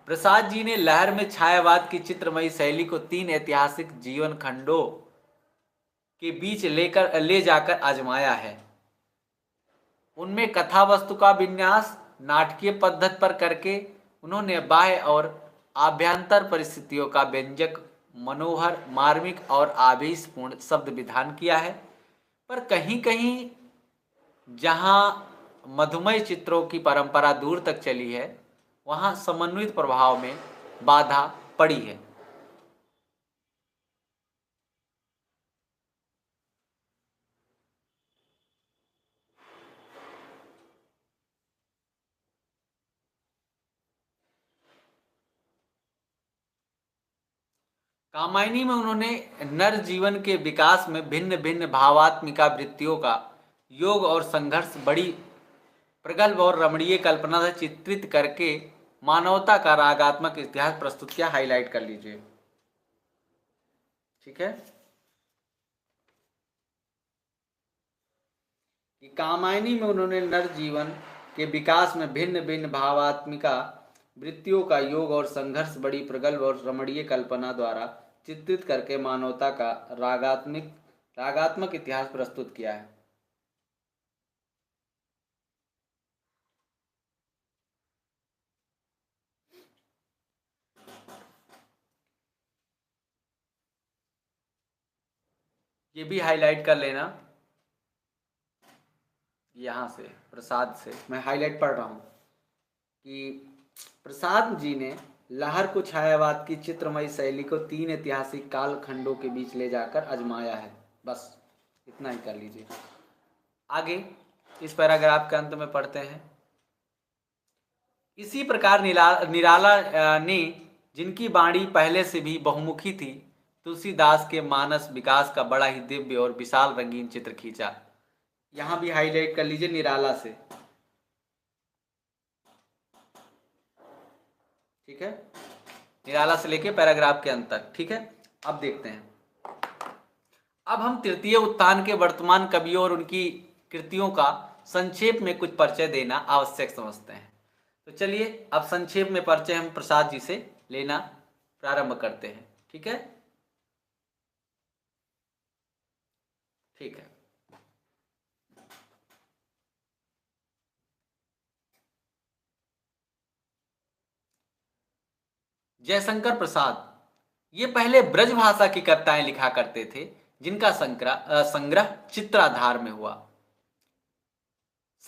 प्रसाद जी ने लहर में छायावाद की चित्रमयी शैली को 3 ऐतिहासिक जीवन खंडों के बीच ले जाकर आजमाया है। उनमें कथा वस्तु का विन्यास नाटकीय पद्धति पर करके उन्होंने बाह्य और आभ्यंतर परिस्थितियों का व्यंजक, मनोहर, मार्मिक और आवेशपूर्ण शब्द विधान किया है। पर कहीं कहीं जहां मधुमय चित्रों की परंपरा दूर तक चली है, वहां समन्वित प्रभाव में बाधा पड़ी है। कामायनी में उन्होंने नर जीवन के विकास में भिन्न भिन्न भावात्मिका वृत्तियों का योग और संघर्ष बड़ी प्रगल्भ और रमणीय कल्पना से चित्रित करके मानवता का रागात्मक इतिहास प्रस्तुत किया। हाईलाइट कर लीजिए। ठीक है कि कामायनी में उन्होंने नर जीवन के विकास में भिन्न भिन्न भावात्मिका वृत्तियों का योग और संघर्ष बड़ी प्रगल्भ और रमणीय कल्पना द्वारा चित्रित करके मानवता का रागात्मक इतिहास प्रस्तुत किया है। ये भी हाईलाइट कर लेना। यहाँ से प्रसाद से मैं हाईलाइट पढ़ रहा हूँ कि प्रसाद जी ने लहर को छायावाद की चित्रमयी शैली को 3 ऐतिहासिक कालखंडों के बीच ले जाकर आजमाया है। बस इतना ही कर लीजिए। आगे इस पैराग्राफ के अंत में पढ़ते हैं। इसी प्रकार निराला ने जिनकी वाणी पहले से भी बहुमुखी थी, तुलसीदास के मानस विकास का बड़ा ही दिव्य और विशाल रंगीन चित्र खींचा। यहां भी हाईलाइट कर लीजिए निराला से। ठीक है, निराला से लेके पैराग्राफ के अंत तक। ठीक है, अब देखते हैं। अब हम तृतीय उत्थान के वर्तमान कवियों और उनकी कृतियों का संक्षेप में कुछ परिचय देना आवश्यक समझते हैं। तो चलिए अब संक्षेप में परिचय हम प्रसाद जी से लेना प्रारंभ करते हैं। ठीक है, ठीक है। जयशंकर प्रसाद ये पहले ब्रज भाषा की कविताएं लिखा करते थे, जिनका संग्रह चित्राधार में हुआ।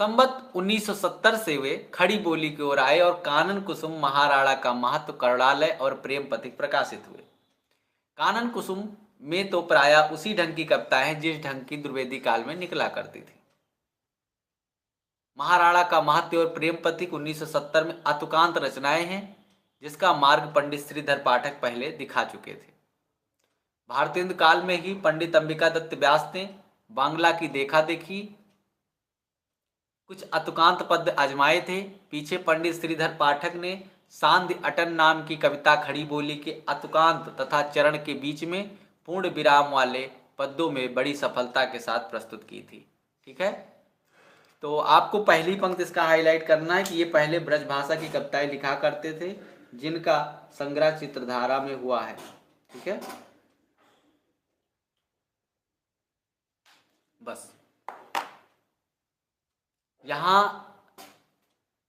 संवत 1970 से वे खड़ी बोली की ओर आए और कानन कुसुम, महाराणा का महत्व, करुणालय और प्रेम पथिक प्रकाशित हुए। कानन कुसुम में तो प्रायः उसी ढंग की कविताएं जिस ढंग की द्विवेदी काल में निकला करती थी। महाराणा का महत्व और प्रेम पथिक 1970 में अतुकांत रचनाएं हैं, जिसका मार्ग पंडित श्रीधर पाठक पहले दिखा चुके थे। भारतेंदु काल में ही पंडित अंबिका दत्त व्यास ने बांग्ला की देखा देखी कुछ अतुकांत पद आजमाए थे। पीछे पंडित श्रीधर पाठक ने सांध्य अटन नाम की कविता खड़ी बोली के अतुकांत तथा चरण के बीच में पूर्ण विराम वाले पदों में बड़ी सफलता के साथ प्रस्तुत की थी। ठीक है, तो आपको पहली पंक्ति इसका हाईलाइट करना है कि ये पहले ब्रज भाषा की कविताएं लिखा करते थे, जिनका संग्रह चित्रधारा में हुआ है। ठीक है, बस यहां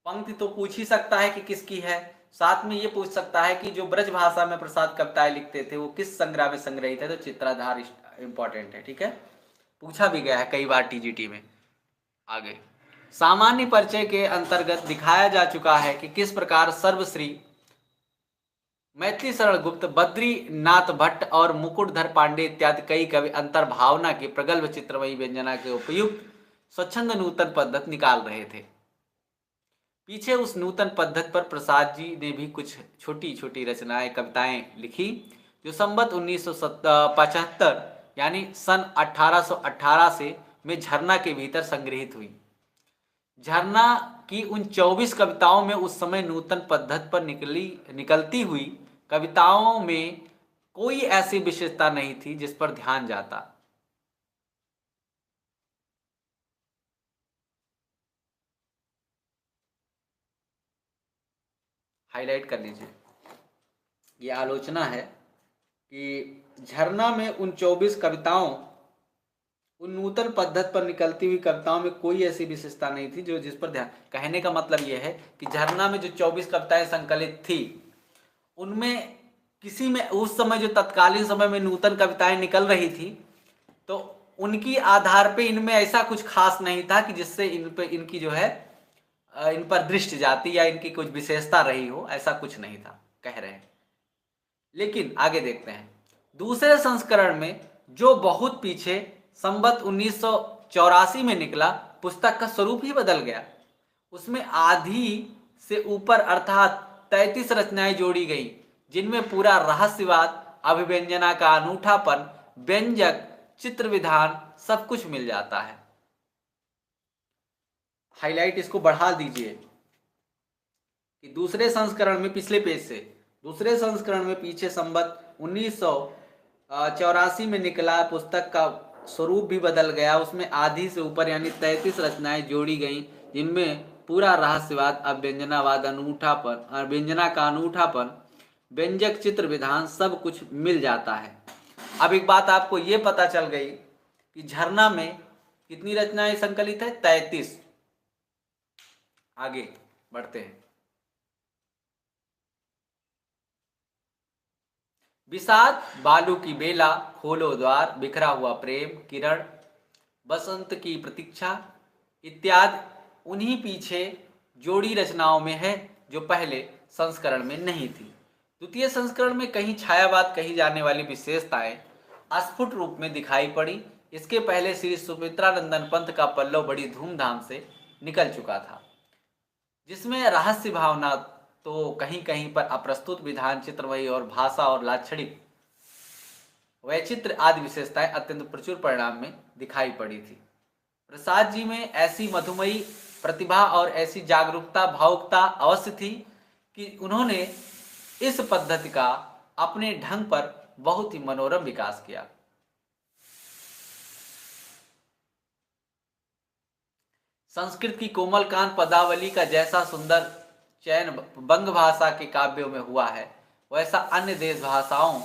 पंक्ति तो पूछ ही सकता है कि किसकी है, साथ में ये पूछ सकता है कि जो ब्रज भाषा में प्रसाद कविताएं लिखते थे वो किस संग्रह में संग्रहित है, तो चित्राधार इंपॉर्टेंट है। ठीक है, पूछा भी गया है कई बार टीजीटी में। आगे सामान्य परिचय के अंतर्गत दिखाया जा चुका है कि किस प्रकार सर्वश्री, मैथिली शरण गुप्त, बद्रीनाथ भट्ट और मुकुटधर पांडे इत्यादि कई कवि अंतर्भावना की प्रगल्भ चित्रमयी व्यंजना के उपयुक्त स्वच्छंद नूतन पद्धति निकाल रहे थे। पीछे उस नूतन पद्धति पर प्रसाद जी ने भी कुछ छोटी छोटी रचनाएं, कविताएं लिखी, जो संवत 1975 यानी सन 1818 से में झरना के भीतर संग्रहित हुई। झरना की उन 24 कविताओं में उस समय नूतन पद्धति पर निकलती हुई कविताओं में कोई ऐसी विशेषता नहीं थी जिस पर ध्यान जाता। हाईलाइट कर लीजिए। ये आलोचना है कि झरना में उन 24 कविताओं, उन नूतन पद्धति पर निकलती हुई कविताओं में कोई ऐसी विशेषता नहीं थी जो जिस पर ध्यान। कहने का मतलब यह है कि झरना में जो 24 कविताएं संकलित थी, उनमें किसी में उस समय जो तत्कालीन समय में नूतन कविताएं निकल रही थी, तो उनकी आधार पे इनमें ऐसा कुछ खास नहीं था कि जिससे इन पे इनकी जो है इन पर दृष्टि जाती या इनकी कुछ विशेषता रही हो, ऐसा कुछ नहीं था, कह रहे हैं। लेकिन आगे देखते हैं। दूसरे संस्करण में जो बहुत पीछे संवत 1984 में निकला, पुस्तक का स्वरूप ही बदल गया। उसमें आधी से ऊपर अर्थात 33 रचनाएं जोड़ी गई, जिनमें पूरा रहस्यवाद, अभिव्यंजना का अनूठापन, व्यंजक, चित्र विधान सब कुछ मिल जाता है। हाईलाइट इसको बढ़ा दीजिए कि दूसरे संस्करण में, पिछले पेज से, दूसरे संस्करण में पीछे संवत 1984 में निकला पुस्तक का स्वरूप भी बदल गया। उसमें आधी से ऊपर यानी 33 रचनाएं जोड़ी गई, जिनमें पूरा रहस्यवाद, अव्यंजनावाद, अनूठापन, व्यंजना का अनूठापन, व्यंजक, चित्र विधान सब कुछ मिल जाता है। अब एक बात आपको ये पता चल गई कि झरना में कितनी रचनाएं संकलित है? 33। आगे बढ़ते हैं। विषाद, बालू की बेला, खोलो द्वार, बिखरा हुआ प्रेम, किरण, बसंत की प्रतीक्षा इत्यादि उन्हीं पीछे जोड़ी रचनाओं में है जो पहले संस्करण में नहीं थी। द्वितीय संस्करण में कहीं छायावाद कही जाने वाली विशेषताएं स्फुट रूप में दिखाई पड़ी। इसके पहले श्री सुमित्रानंदन पंत का पल्लव बड़ी धूमधाम से निकल चुका था, जिसमें रहस्य भावना तो कहीं कहीं पर अप्रस्तुत विधान, चित्रमयी और भाषा और लाक्षणिक वैचित्र आदि विशेषताएं अत्यंत प्रचुर परिणाम में दिखाई पड़ी थी। प्रसाद जी में ऐसी मधुमयी प्रतिभा और ऐसी जागरूकता, भावुकता अवश्य थी कि उन्होंने इस पद्धति का अपने ढंग पर बहुत ही मनोरम विकास किया। संस्कृत की कोमलकांत पदावली का जैसा सुंदर चयन बंग भाषा के काव्यों में हुआ है, वैसा अन्य देश भाषाओं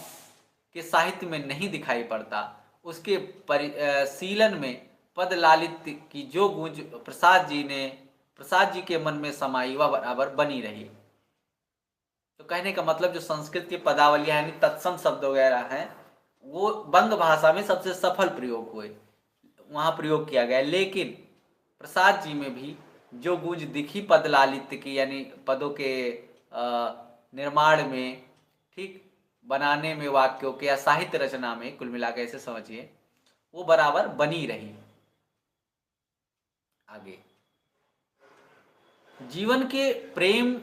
के साहित्य में नहीं दिखाई पड़ता। उसके परिशीलन में पद लालित्य की जो गूंज प्रसाद जी के मन में समाई, वह बराबर बनी रही। तो कहने का मतलब जो संस्कृत की पदावलियां यानी तत्सम शब्द वगैरह हैं, वो बंग भाषा में सबसे सफल प्रयोग हुए, वहां प्रयोग किया गया। लेकिन प्रसाद जी में भी जो गूंज दिखी पद लालित्य की, यानी पदों के निर्माण में, ठीक, बनाने में, वाक्यों के या साहित्य रचना में, कुल मिलाकर ऐसे समझिए, वो बराबर बनी रही। आगे, जीवन के प्रेम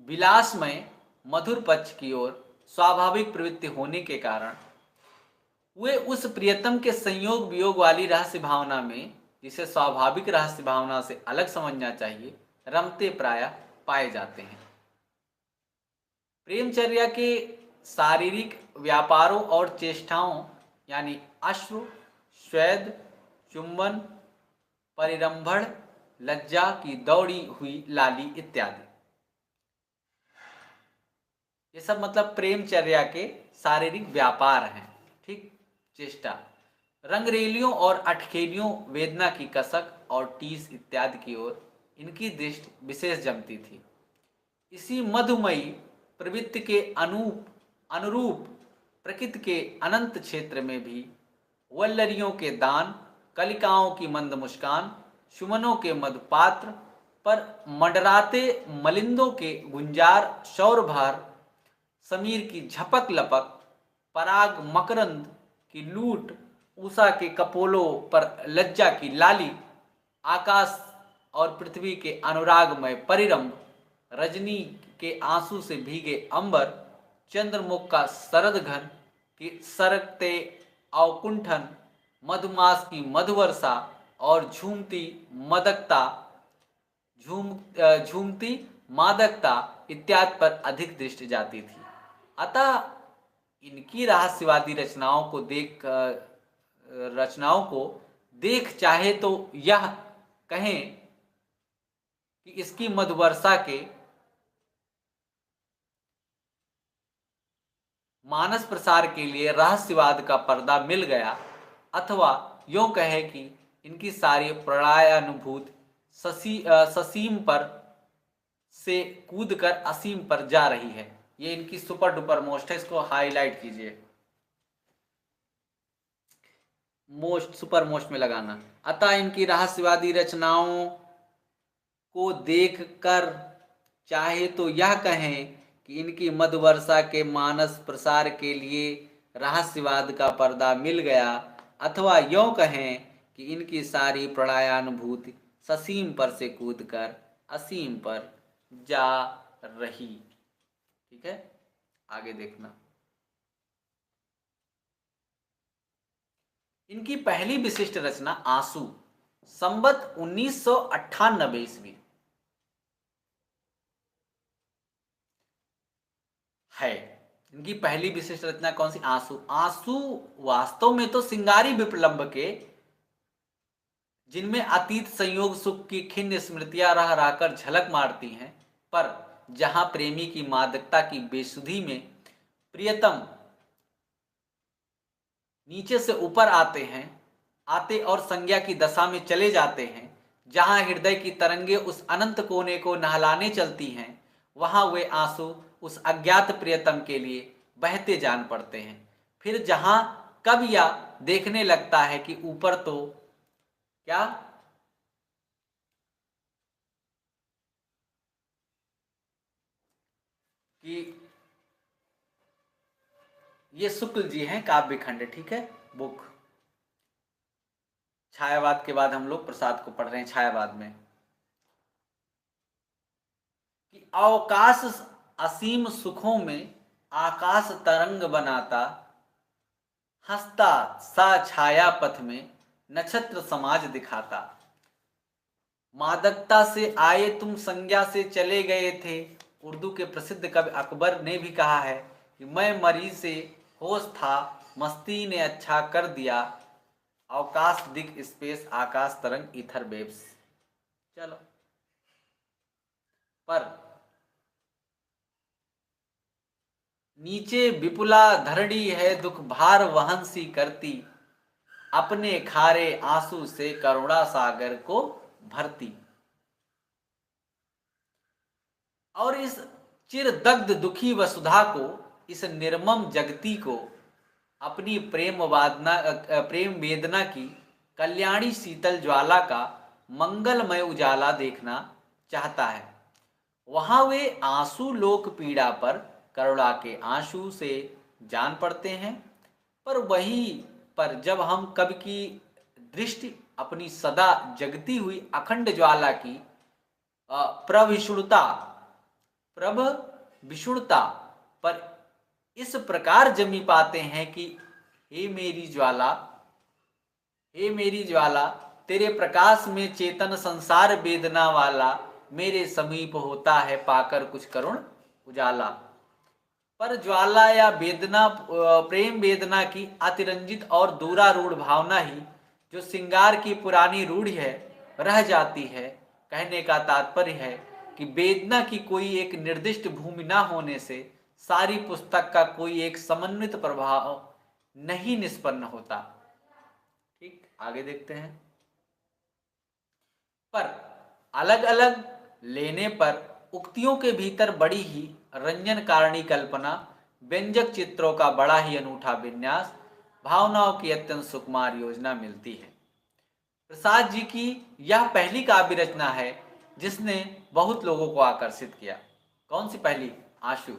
विलास में मधुर पक्ष की ओर स्वाभाविक प्रवृत्ति होने के कारण वे उस प्रियतम के संयोग वियोग वाली रहस्य भावना में, जिसे स्वाभाविक रहस्य भावना से अलग समझना चाहिए, रमते प्रायः पाए जाते हैं। प्रेमचर्या के शारीरिक व्यापारों और चेष्टाओं यानी अश्रु, स्वेद, चुंबन, परिरंभण, लज्जा की दौड़ी हुई लाली इत्यादि, ये सब मतलब प्रेमचर्या के शारीरिक व्यापार हैं, ठीक, चेष्टा। रंगरेलियों और अटखेलियों, वेदना की कसक और टीस इत्यादि की ओर इनकी दृष्टि विशेष जमती थी। इसी मधुमयी प्रवृत्ति के अनुरूप प्रकृति के अनंत क्षेत्र में भी वल्लरियों के दान, कलिकाओं की मंद मुस्कान, सुमनों के मधुपात्र पर मंडराते मलिंदों के गुंजार शौरभार, समीर की झपक लपक, पराग मकरंद की लूट, उषा के कपोलों पर लज्जा की लाली, आकाश और पृथ्वी के अनुरागमय परिरंभ, रजनी के आंसू से भीगे अंबर, चंद्रमुख का शरद घन की सरकते अवकुंठन, मधुमास की मधुवर्षा और झूमती मादकता इत्यादि पर अधिक दृष्टि जाती थी। अतः इनकी रहस्यवादी रचनाओं को देख चाहे तो यह कहें कि इसकी मधुवर्षा के मानस प्रसार के लिए रहस्यवाद का पर्दा मिल गया, अथवा यूं कहे कि इनकी सारी प्रणयानुभूति ससीम पर से कूदकर असीम पर जा रही है। ये इनकी सुपर डुपर मोस्ट है, इसको हाईलाइट कीजिए, मोस्ट, सुपर मोस्ट में लगाना। अतः इनकी रहस्यवादी रचनाओं को देखकर चाहे तो यह कहें कि इनकी मधुवर्षा के मानस प्रसार के लिए रहस्यवाद का पर्दा मिल गया, अथवा यूं कहें कि इनकी सारी प्रणयानुभूति ससीम पर से कूदकर असीम पर जा रही। ठीक है, आगे देखना। इनकी पहली विशिष्ट रचना आंसू संवत 1998 ईस्वी है। इनकी पहली विशिष्ट रचना कौन सी? आंसू। आंसू वास्तव में तो सिंगारी विप्लव के, जिनमें अतीत संयोग सुख की खिन्न स्मृतियां रह रहकर झलक मारती हैं, पर जहां प्रेमी की मादकता की बेसुधी में प्रियतम नीचे से ऊपर आते और संज्ञा की दशा में चले जाते हैं, जहां हृदय की तरंगे उस अनंत कोने को नहलाने चलती हैं, वहां वे आंसू उस अज्ञात प्रियतम के लिए बहते जान पड़ते हैं। फिर जहां कब या देखने लगता है कि ऊपर तो क्या कि ये शुक्ल जी हैं, काव्य खंड, ठीक है, बुक। छायावाद के बाद हम लोग प्रसाद को पढ़ रहे हैं। छायावाद में कि अवकाश असीम सुखों में आकाश तरंग बनाता, हंसता सा छाया पथ में नक्षत्र समाज दिखाता। मादकता से आए तुम संज्ञा से चले गए थे। उर्दू के प्रसिद्ध कवि अकबर ने भी कहा है कि मैं मरीज से होश था, मस्ती ने अच्छा कर दिया, अवकाश दिग स्पेस आकाश तरंग ईथर वेव्स। चलो, पर नीचे विपुला धरणी है दुख भार वहन सी करती, अपने खारे आंसू से करुणा सागर को भरती। और इस चिर दग्ध दुखी वसुधा को, इस निर्मम जगती को अपनी प्रेम वेदना की कल्याणी शीतल ज्वाला का मंगलमय उजाला देखना चाहता है। वहां वे आंसू लोक पीड़ा पर करुणा के आंसू से जान पड़ते हैं। पर जब हम कवि की दृष्टि अपनी सदा जगती हुई अखंड ज्वाला की प्रभ विषुणता पर इस प्रकार जमी पाते हैं कि हे मेरी ज्वाला, तेरे प्रकाश में चेतन संसार वेदना वाला मेरे समीप होता है पाकर कुछ करुण उजाला। पर ज्वाला या वेदना, प्रेम वेदना की अतिरंजित और दूरारूढ़ भावना ही जो सिंगार की पुरानी रूढ़ी है रह जाती है। कहने का तात्पर्य है कि वेदना की कोई एक निर्दिष्ट भूमि न होने से सारी पुस्तक का कोई एक समन्वित प्रभाव नहीं निष्पन्न होता। ठीक, आगे देखते हैं। पर अलग अलग लेने पर उक्तियों के भीतर बड़ी ही रंजन कारणी कल्पना, व्यंजक चित्रों का बड़ा ही अनूठा विन्यास, भावनाओं की अत्यंत सुकुमार योजना मिलती है। प्रसाद जी की यह पहली काव्य रचना है जिसने बहुत लोगों को आकर्षित किया। कौन सी पहली? आंसू।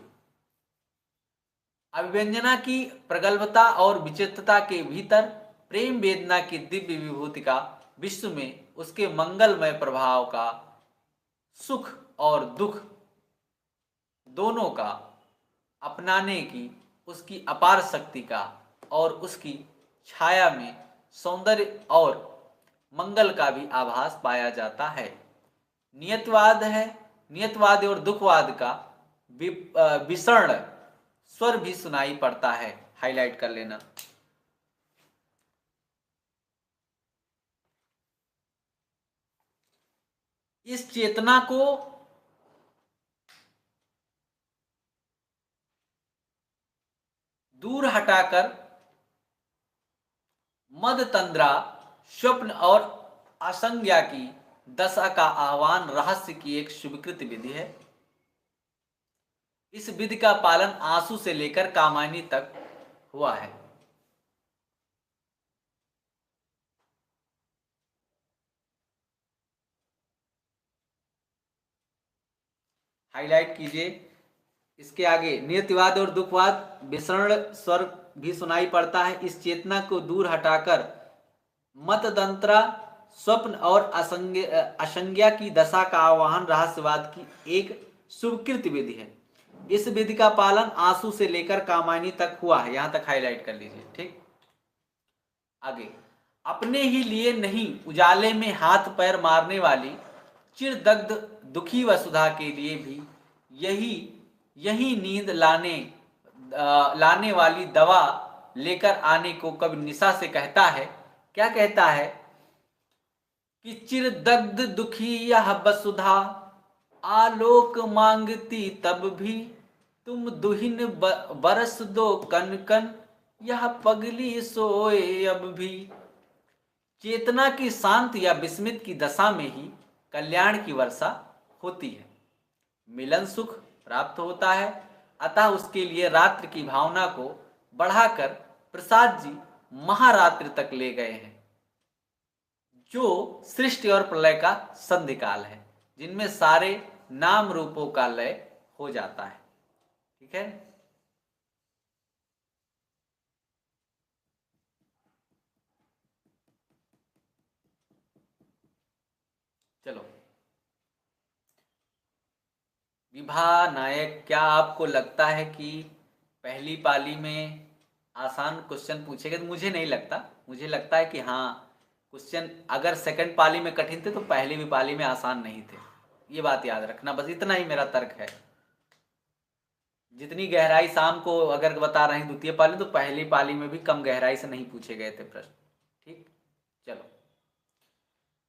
अभिव्यंजना की प्रगल्भता और विचित्रता के भीतर प्रेम वेदना की दिव्य विभूति का विश्व में उसके मंगलमय प्रभाव का, सुख और दुख दोनों का अपनाने की उसकी अपार शक्ति का और उसकी छाया में सौंदर्य और मंगल का भी आभास पाया जाता है। नियतवाद और दुखवाद का विसर्ण स्वर भी सुनाई पड़ता है। हाईलाइट कर लेना। इस चेतना को दूर हटाकर मद तंद्रा, स्वप्न और असंज्ञा की दशा का आह्वान रहस्य की एक स्वीकृत विधि है। इस विधि का पालन आंसू से लेकर कामायनी तक हुआ है। हाईलाइट कीजिए। इसके आगे नियतिवाद और दुखवाद विसर्ण स्वर भी सुनाई पड़ता है। इस चेतना को दूर हटाकर मतदंत्रा, स्वप्न और असंज्ञा की दशा का आह्वान रहस्यवाद की एक स्वीकृत विधि है। इस विधि का पालन आंसू से लेकर कामायनी तक हुआ है। यहां तक हाईलाइट कर लीजिए। ठीक, आगे। अपने ही लिए नहीं उजाले में हाथ पैर मारने वाली चिरदग्ध दुखी वसुधा के लिए भी यही यही नींद लाने वाली दवा लेकर आने को कवि निशा से कहता है। क्या कहता है कि चिरदग्ध दुखी यह वसुधा आलोक मांगती तब भी तुम दुहिन बरस दो कन कन यह पगली सोए अब भी। चेतना की शांत या विस्मित की दशा में ही कल्याण की वर्षा होती है, मिलन सुख प्राप्त होता है। अतः उसके लिए रात्रि की भावना को बढ़ाकर प्रसाद जी महारात्रि तक ले गए हैं, जो सृष्टि और प्रलय का संधिकाल है, जिनमें सारे नाम रूपों का लय हो जाता है। ठीक है, चलो। विभा नायक, क्या आपको लगता है कि पहली पाली में आसान क्वेश्चन पूछे गए? मुझे नहीं लगता, मुझे लगता है कि हाँ, क्वेश्चन अगर सेकंड पाली में कठिन थे तो पहली भी पाली में आसान नहीं थे। ये बात याद रखना, बस इतना ही मेरा तर्क है। जितनी गहराई शाम को अगर बता रहे हैं द्वितीय पाली, तो पहली पाली में भी कम गहराई से नहीं पूछे गए थे प्रश्न। ठीक, चलो।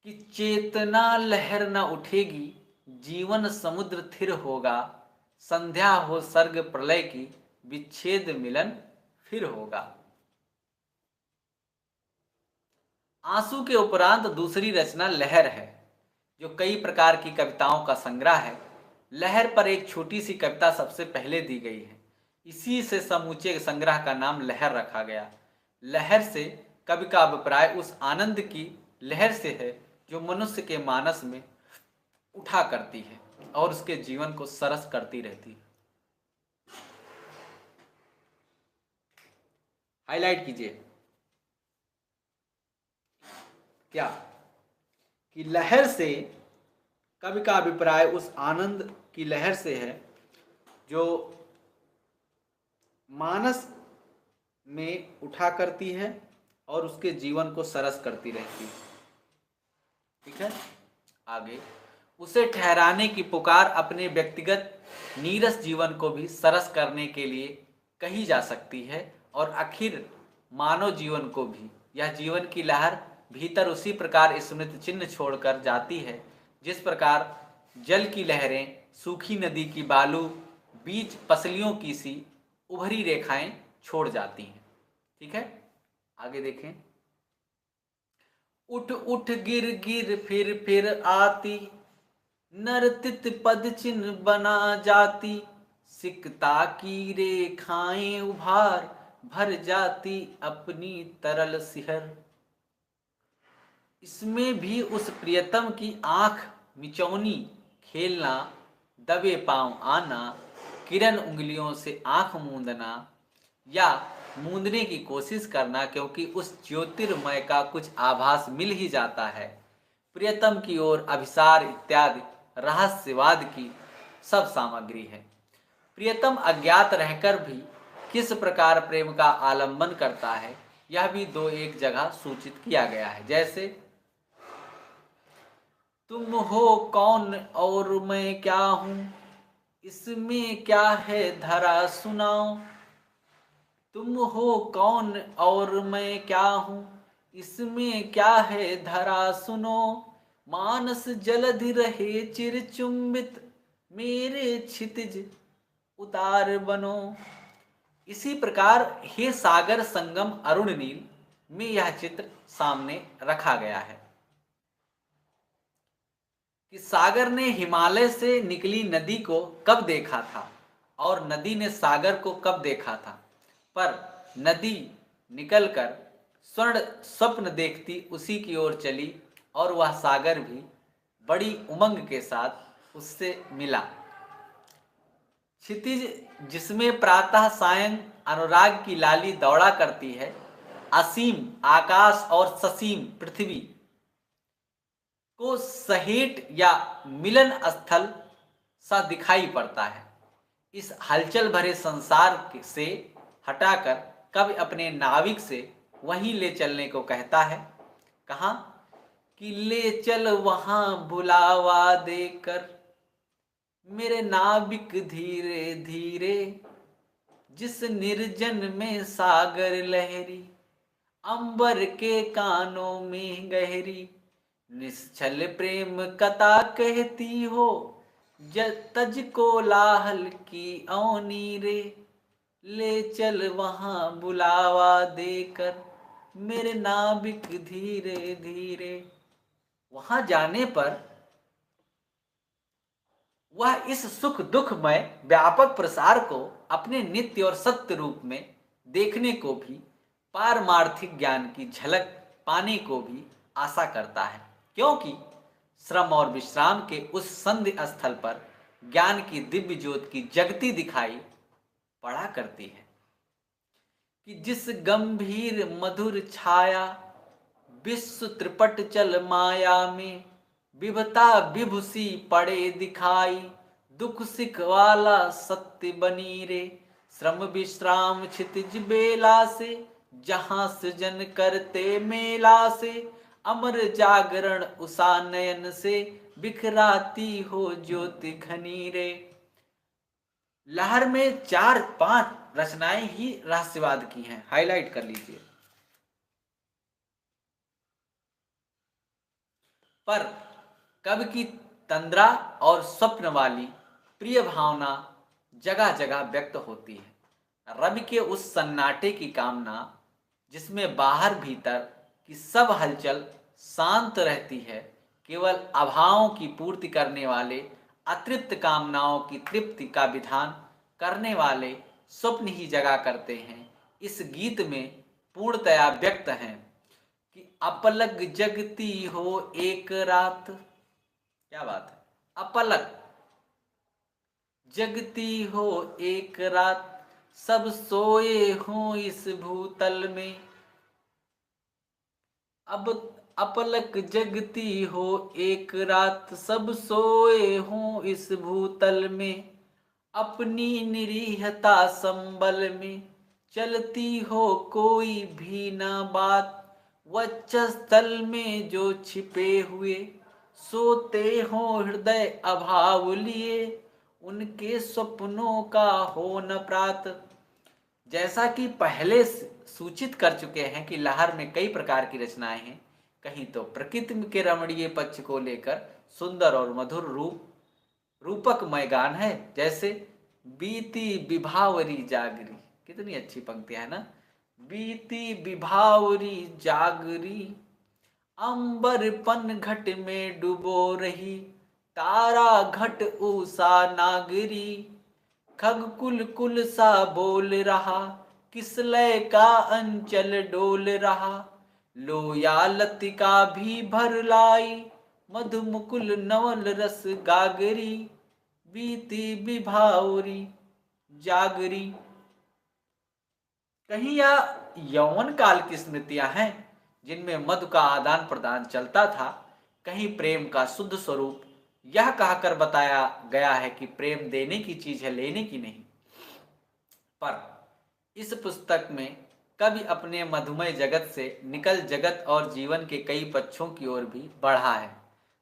कि चेतना लहर न उठेगी, जीवन समुद्र थिर होगा, संध्या हो सर्ग प्रलय की, विच्छेद मिलन फिर होगा। आंसू के उपरांत दूसरी रचना लहर है, जो कई प्रकार की कविताओं का संग्रह है। लहर पर एक छोटी सी कविता सबसे पहले दी गई है, इसी से समूचे संग्रह का नाम लहर रखा गया। लहर से कवि का अभिप्राय उस आनंद की लहर से है जो मनुष्य के मानस में उठा करती है और उसके जीवन को सरस करती रहती है। हाईलाइट कीजिए क्या कि लहर से कवि का अभिप्राय उस आनंद की लहर से है जो मानस में उठा करती है और उसके जीवन को सरस करती रहती है। ठीक है, आगे। उसे ठहराने की पुकार अपने व्यक्तिगत नीरस जीवन को भी सरस करने के लिए कही जा सकती है, और आखिर मानव जीवन को भी यह जीवन की लहर भीतर उसी प्रकार स्मृति चिन्ह छोड़कर जाती है, जिस प्रकार जल की लहरें सूखी नदी की बालू बीच पसलियों की सी उभरी रेखाएं छोड़ जाती हैं। ठीक है, आगे देखें। उठ उठ गिर गिर फिर आती, नर्तित पद चिन्ह बना जाती, सिकता की रेखाएं उभार भर जाती अपनी तरल सिहर। इसमें भी उस प्रियतम की आंख मिचौनी खेलना, दबे पांव आना, किरण उंगलियों से आंख मूंदना या मूंदने की कोशिश करना, क्योंकि उस ज्योतिर्मय का कुछ आभास मिल ही जाता है। प्रियतम की ओर अभिसार इत्यादि रहस्यवाद की सब सामग्री है। प्रियतम अज्ञात रहकर भी किस प्रकार प्रेम का आलंबन करता है, यह भी दो एक जगह सूचित किया गया है। जैसे, तुम हो कौन और मैं क्या हूँ, इसमें क्या है धरा सुनाओ। तुम हो कौन और मैं क्या हूँ, इसमें क्या है धरा सुनो। मानस जलधि रहे चिरचुंबित, मेरे क्षितिज उतार बनो। इसी प्रकार हे सागर संगम अरुण नील में यह चित्र सामने रखा गया है कि सागर ने हिमालय से निकली नदी को कब देखा था और नदी ने सागर को कब देखा था, पर नदी निकलकर स्वर्ण स्वप्न देखती उसी की ओर चली और वह सागर भी बड़ी उमंग के साथ उससे मिला। क्षितिज जिसमें प्रातः सायं अनुराग की लाली दौड़ा करती है, असीम आकाश और ससीम पृथ्वी को सहेट या मिलन स्थल सा दिखाई पड़ता है। इस हलचल भरे संसार से हटाकर कवि अपने नाविक से वहीं ले चलने को कहता है। कहाँ कि ले चल वहां बुलावा देकर, मेरे नाविक धीरे धीरे, जिस निर्जन में सागर लहरी, अंबर के कानों में गहरी, निश्चल प्रेम कथा कहती हो, तज को लाहल की औनी रे, ले चल वहां बुलावा देकर, मेरे नाविक धीरे धीरे। वहां जाने पर वह इस सुख दुखमय व्यापक प्रसार को अपने नित्य और सत्य रूप में देखने को भी, पारमार्थिक ज्ञान की झलक पाने को भी आशा करता है, क्योंकि श्रम और विश्राम के उस संध्य स्थल पर ज्ञान की दिव्य ज्योत की जगती दिखाई पड़ा करती है कि जिस गंभीर मधुर छाया, विश्व त्रिपट चल माया में, विभता विभूषी पड़े दिखाई, दुख सिख वाला सत्य बनी रे, श्रम विश्राम क्षितिज बेला से, जहां सृजन करते मेला से, अमर जागरण उषा नयन से, बिखराती हो ज्योति घनी रे। लहर में 4-5 रचनाएं ही रहस्यवाद की हैं, हाईलाइट कर लीजिए। पर कवि की तंद्रा और स्वप्न वाली प्रिय भावना जगह जगह व्यक्त होती है। रवि के उस सन्नाटे की कामना, जिसमें बाहर भीतर की सब हलचल शांत रहती है, केवल अभावों की पूर्ति करने वाले, अतृप्त कामनाओं की तृप्ति का विधान करने वाले स्वप्न ही जगा करते हैं, इस गीत में पूर्णतया व्यक्त हैं कि अपलक जगती हो एक रात। क्या बात है, अपलक जगती हो एक रात, सब सोए हों इस भूतल में। अब अपलक जगती हो एक रात, सब सोए हों इस भूतल में, अपनी निरीहता संबल में, चलती हो कोई भी न बात, वक्षस्थल में जो छिपे हुए, सोते हो हृदय अभाव लिए, उनके स्वप्नों का हो न प्रात। जैसा कि पहले सूचित कर चुके हैं कि लहर में कई प्रकार की रचनाएं हैं, कहीं तो प्रकृति के रमणीय पक्ष को लेकर सुंदर और मधुर रूपकमय गान है, जैसे बीती विभावरी जागरी, कितनी अच्छी पंक्तियां है ना। बीती विभावरी जागरी, अंबर पन घट में डुबो रही, तारा घट उषा नागरी, खग कुल कुल सा बोल रहा, किस लय का अंचल डोल रहा, लोया लतिका भी भर लाई, मधु मुकुल नवल रस गागरी, बीती विभावरी जागरी। कहीं या यौवन काल की स्मृतियां हैं, जिनमें मधु का आदान प्रदान चलता था, कहीं प्रेम का शुद्ध स्वरूप यह कहकर बताया गया है कि प्रेम देने की चीज है, लेने की नहीं। पर इस पुस्तक में कवि अपने मधुमय जगत से निकल जगत और जीवन के कई पक्षों की ओर भी बढ़ा है।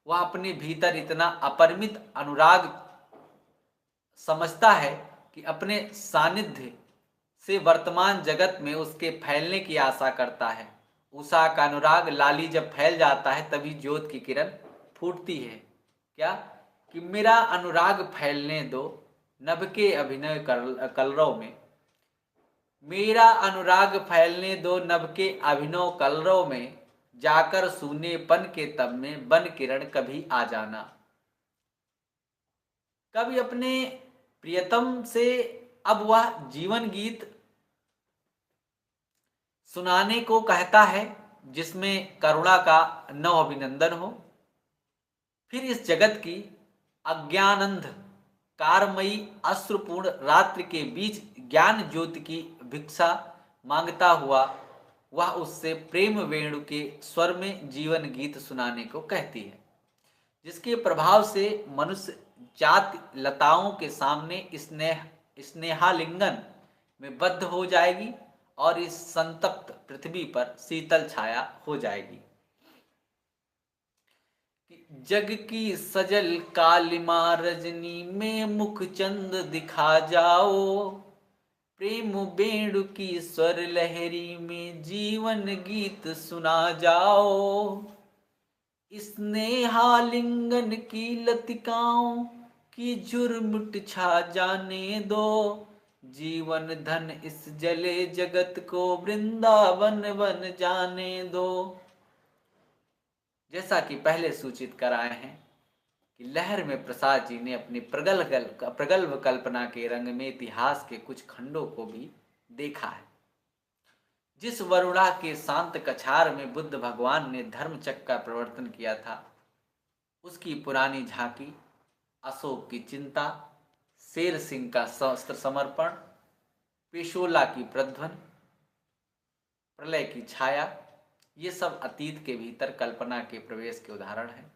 वह अपने भीतर इतना अपरिमित अनुराग समझता है कि अपने सानिध्य से वर्तमान जगत में उसके फैलने की आशा करता है। उषा का अनुराग लाली जब फैल जाता है, तभी ज्योत की किरण फूटती है। क्या कि मेरा अनुराग फैलने दो नभ के अभिनय कलरव में, मेरा अनुराग फैलने दो नभ के अभिनव कलरव में, जाकर सूनेपन के तब में बन किरण कभी आ जाना। कभी अपने प्रियतम से अब वह जीवन गीत सुनाने को कहता है, जिसमें करुणा का नव अभिनंदन हो। फिर इस जगत की अज्ञानंध कारमयी अश्रुपूर्ण रात्रि के बीच ज्ञान ज्योति की भिक्षा मांगता हुआ वह उससे प्रेम वेणु के स्वर में जीवन गीत सुनाने को कहती है, जिसके प्रभाव से मनुष्य जाति लताओं के सामने स्नेहालिंगन में बद्ध हो जाएगी और इस संतप्त पृथ्वी पर शीतल छाया हो जाएगी। कि जग की सजल कालिमा रजनी में मुख चंद दिखा जाओ, प्रेम बेणु की स्वर लहरी में जीवन गीत सुना जाओ, स्नेहालिंगन की लतिकाओं की झुरमुट छा जाने दो, जीवन धन इस जले जगत को वृंदावन बन जाने दो। जैसा कि पहले सूचित कराए हैं कि लहर में प्रसाद जी ने अपनी प्रगल्भ कल्पना के रंग में इतिहास के कुछ खंडों को भी देखा है। जिस वरुणा के शांत कछार में बुद्ध भगवान ने धर्म चक्र का प्रवर्तन किया था, उसकी पुरानी झांकी, अशोक की चिंता, शेर सिंह का शस्त्र समर्पण, पेशोला की प्रध्वन, प्रलय की छाया, ये सब अतीत के भीतर कल्पना के प्रवेश के उदाहरण हैं।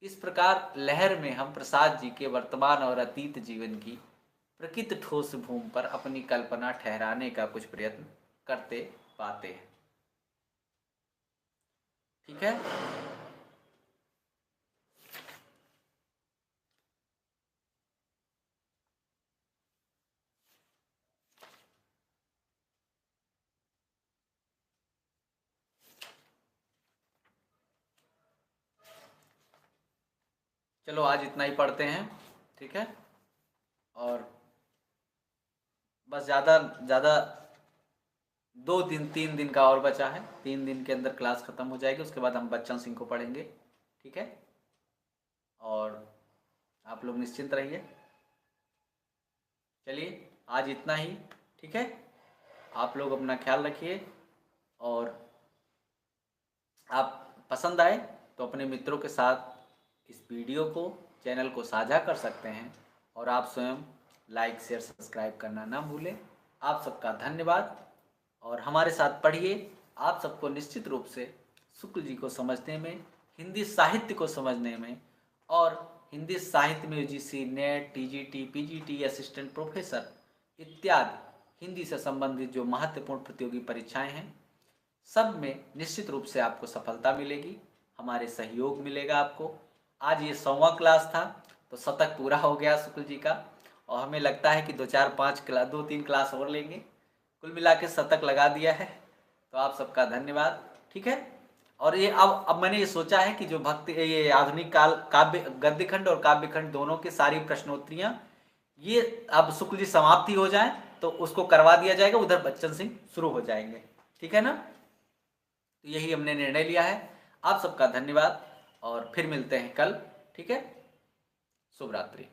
इस प्रकार लहर में हम प्रसाद जी के वर्तमान और अतीत जीवन की प्रकृत ठोस भूमि पर अपनी कल्पना ठहराने का कुछ प्रयत्न करते पाते हैं। ठीक है, चलो आज इतना ही पढ़ते हैं। ठीक है, और बस ज़्यादा ज़्यादा 2 दिन 3 दिन का और बचा है। 3 दिन के अंदर क्लास ख़त्म हो जाएगी, उसके बाद हम बच्चन सिंह को पढ़ेंगे। ठीक है, और आप लोग निश्चिंत रहिए। चलिए आज इतना ही। ठीक है, आप लोग अपना ख्याल रखिए, और आप पसंद आए तो अपने मित्रों के साथ इस वीडियो को, चैनल को साझा कर सकते हैं, और आप स्वयं लाइक शेयर सब्सक्राइब करना ना भूलें। आप सबका धन्यवाद, और हमारे साथ पढ़िए। आप सबको निश्चित रूप से शुक्ल जी को समझने में, हिंदी साहित्य को समझने में, और हिंदी साहित्य में UGC, net, TGT, PGT, assistant professor इत्यादि हिंदी से संबंधित जो महत्वपूर्ण प्रतियोगी परीक्षाएं हैं, सब में निश्चित रूप से आपको सफलता मिलेगी, हमारे सहयोग मिलेगा आपको। आज ये 100वां क्लास था, तो शतक पूरा हो गया शुक्ल जी का, और हमें लगता है कि 2-4-5 क्लास और लेंगे। कुल मिला के शतक लगा दिया है, तो आप सबका धन्यवाद। ठीक है, और ये अब मैंने ये सोचा है कि जो भक्ति, ये आधुनिक काल काव्य गद्यखंड और काव्यखंड दोनों की सारी प्रश्नोत्तरियाँ ये अब शुक्ल जी समाप्ति हो जाए तो उसको करवा दिया जाएगा, उधर बच्चन सिंह शुरू हो जाएंगे। ठीक है ना, तो यही हमने निर्णय लिया है। आप सबका धन्यवाद, और फिर मिलते हैं कल। ठीक है, शुभ रात्रि।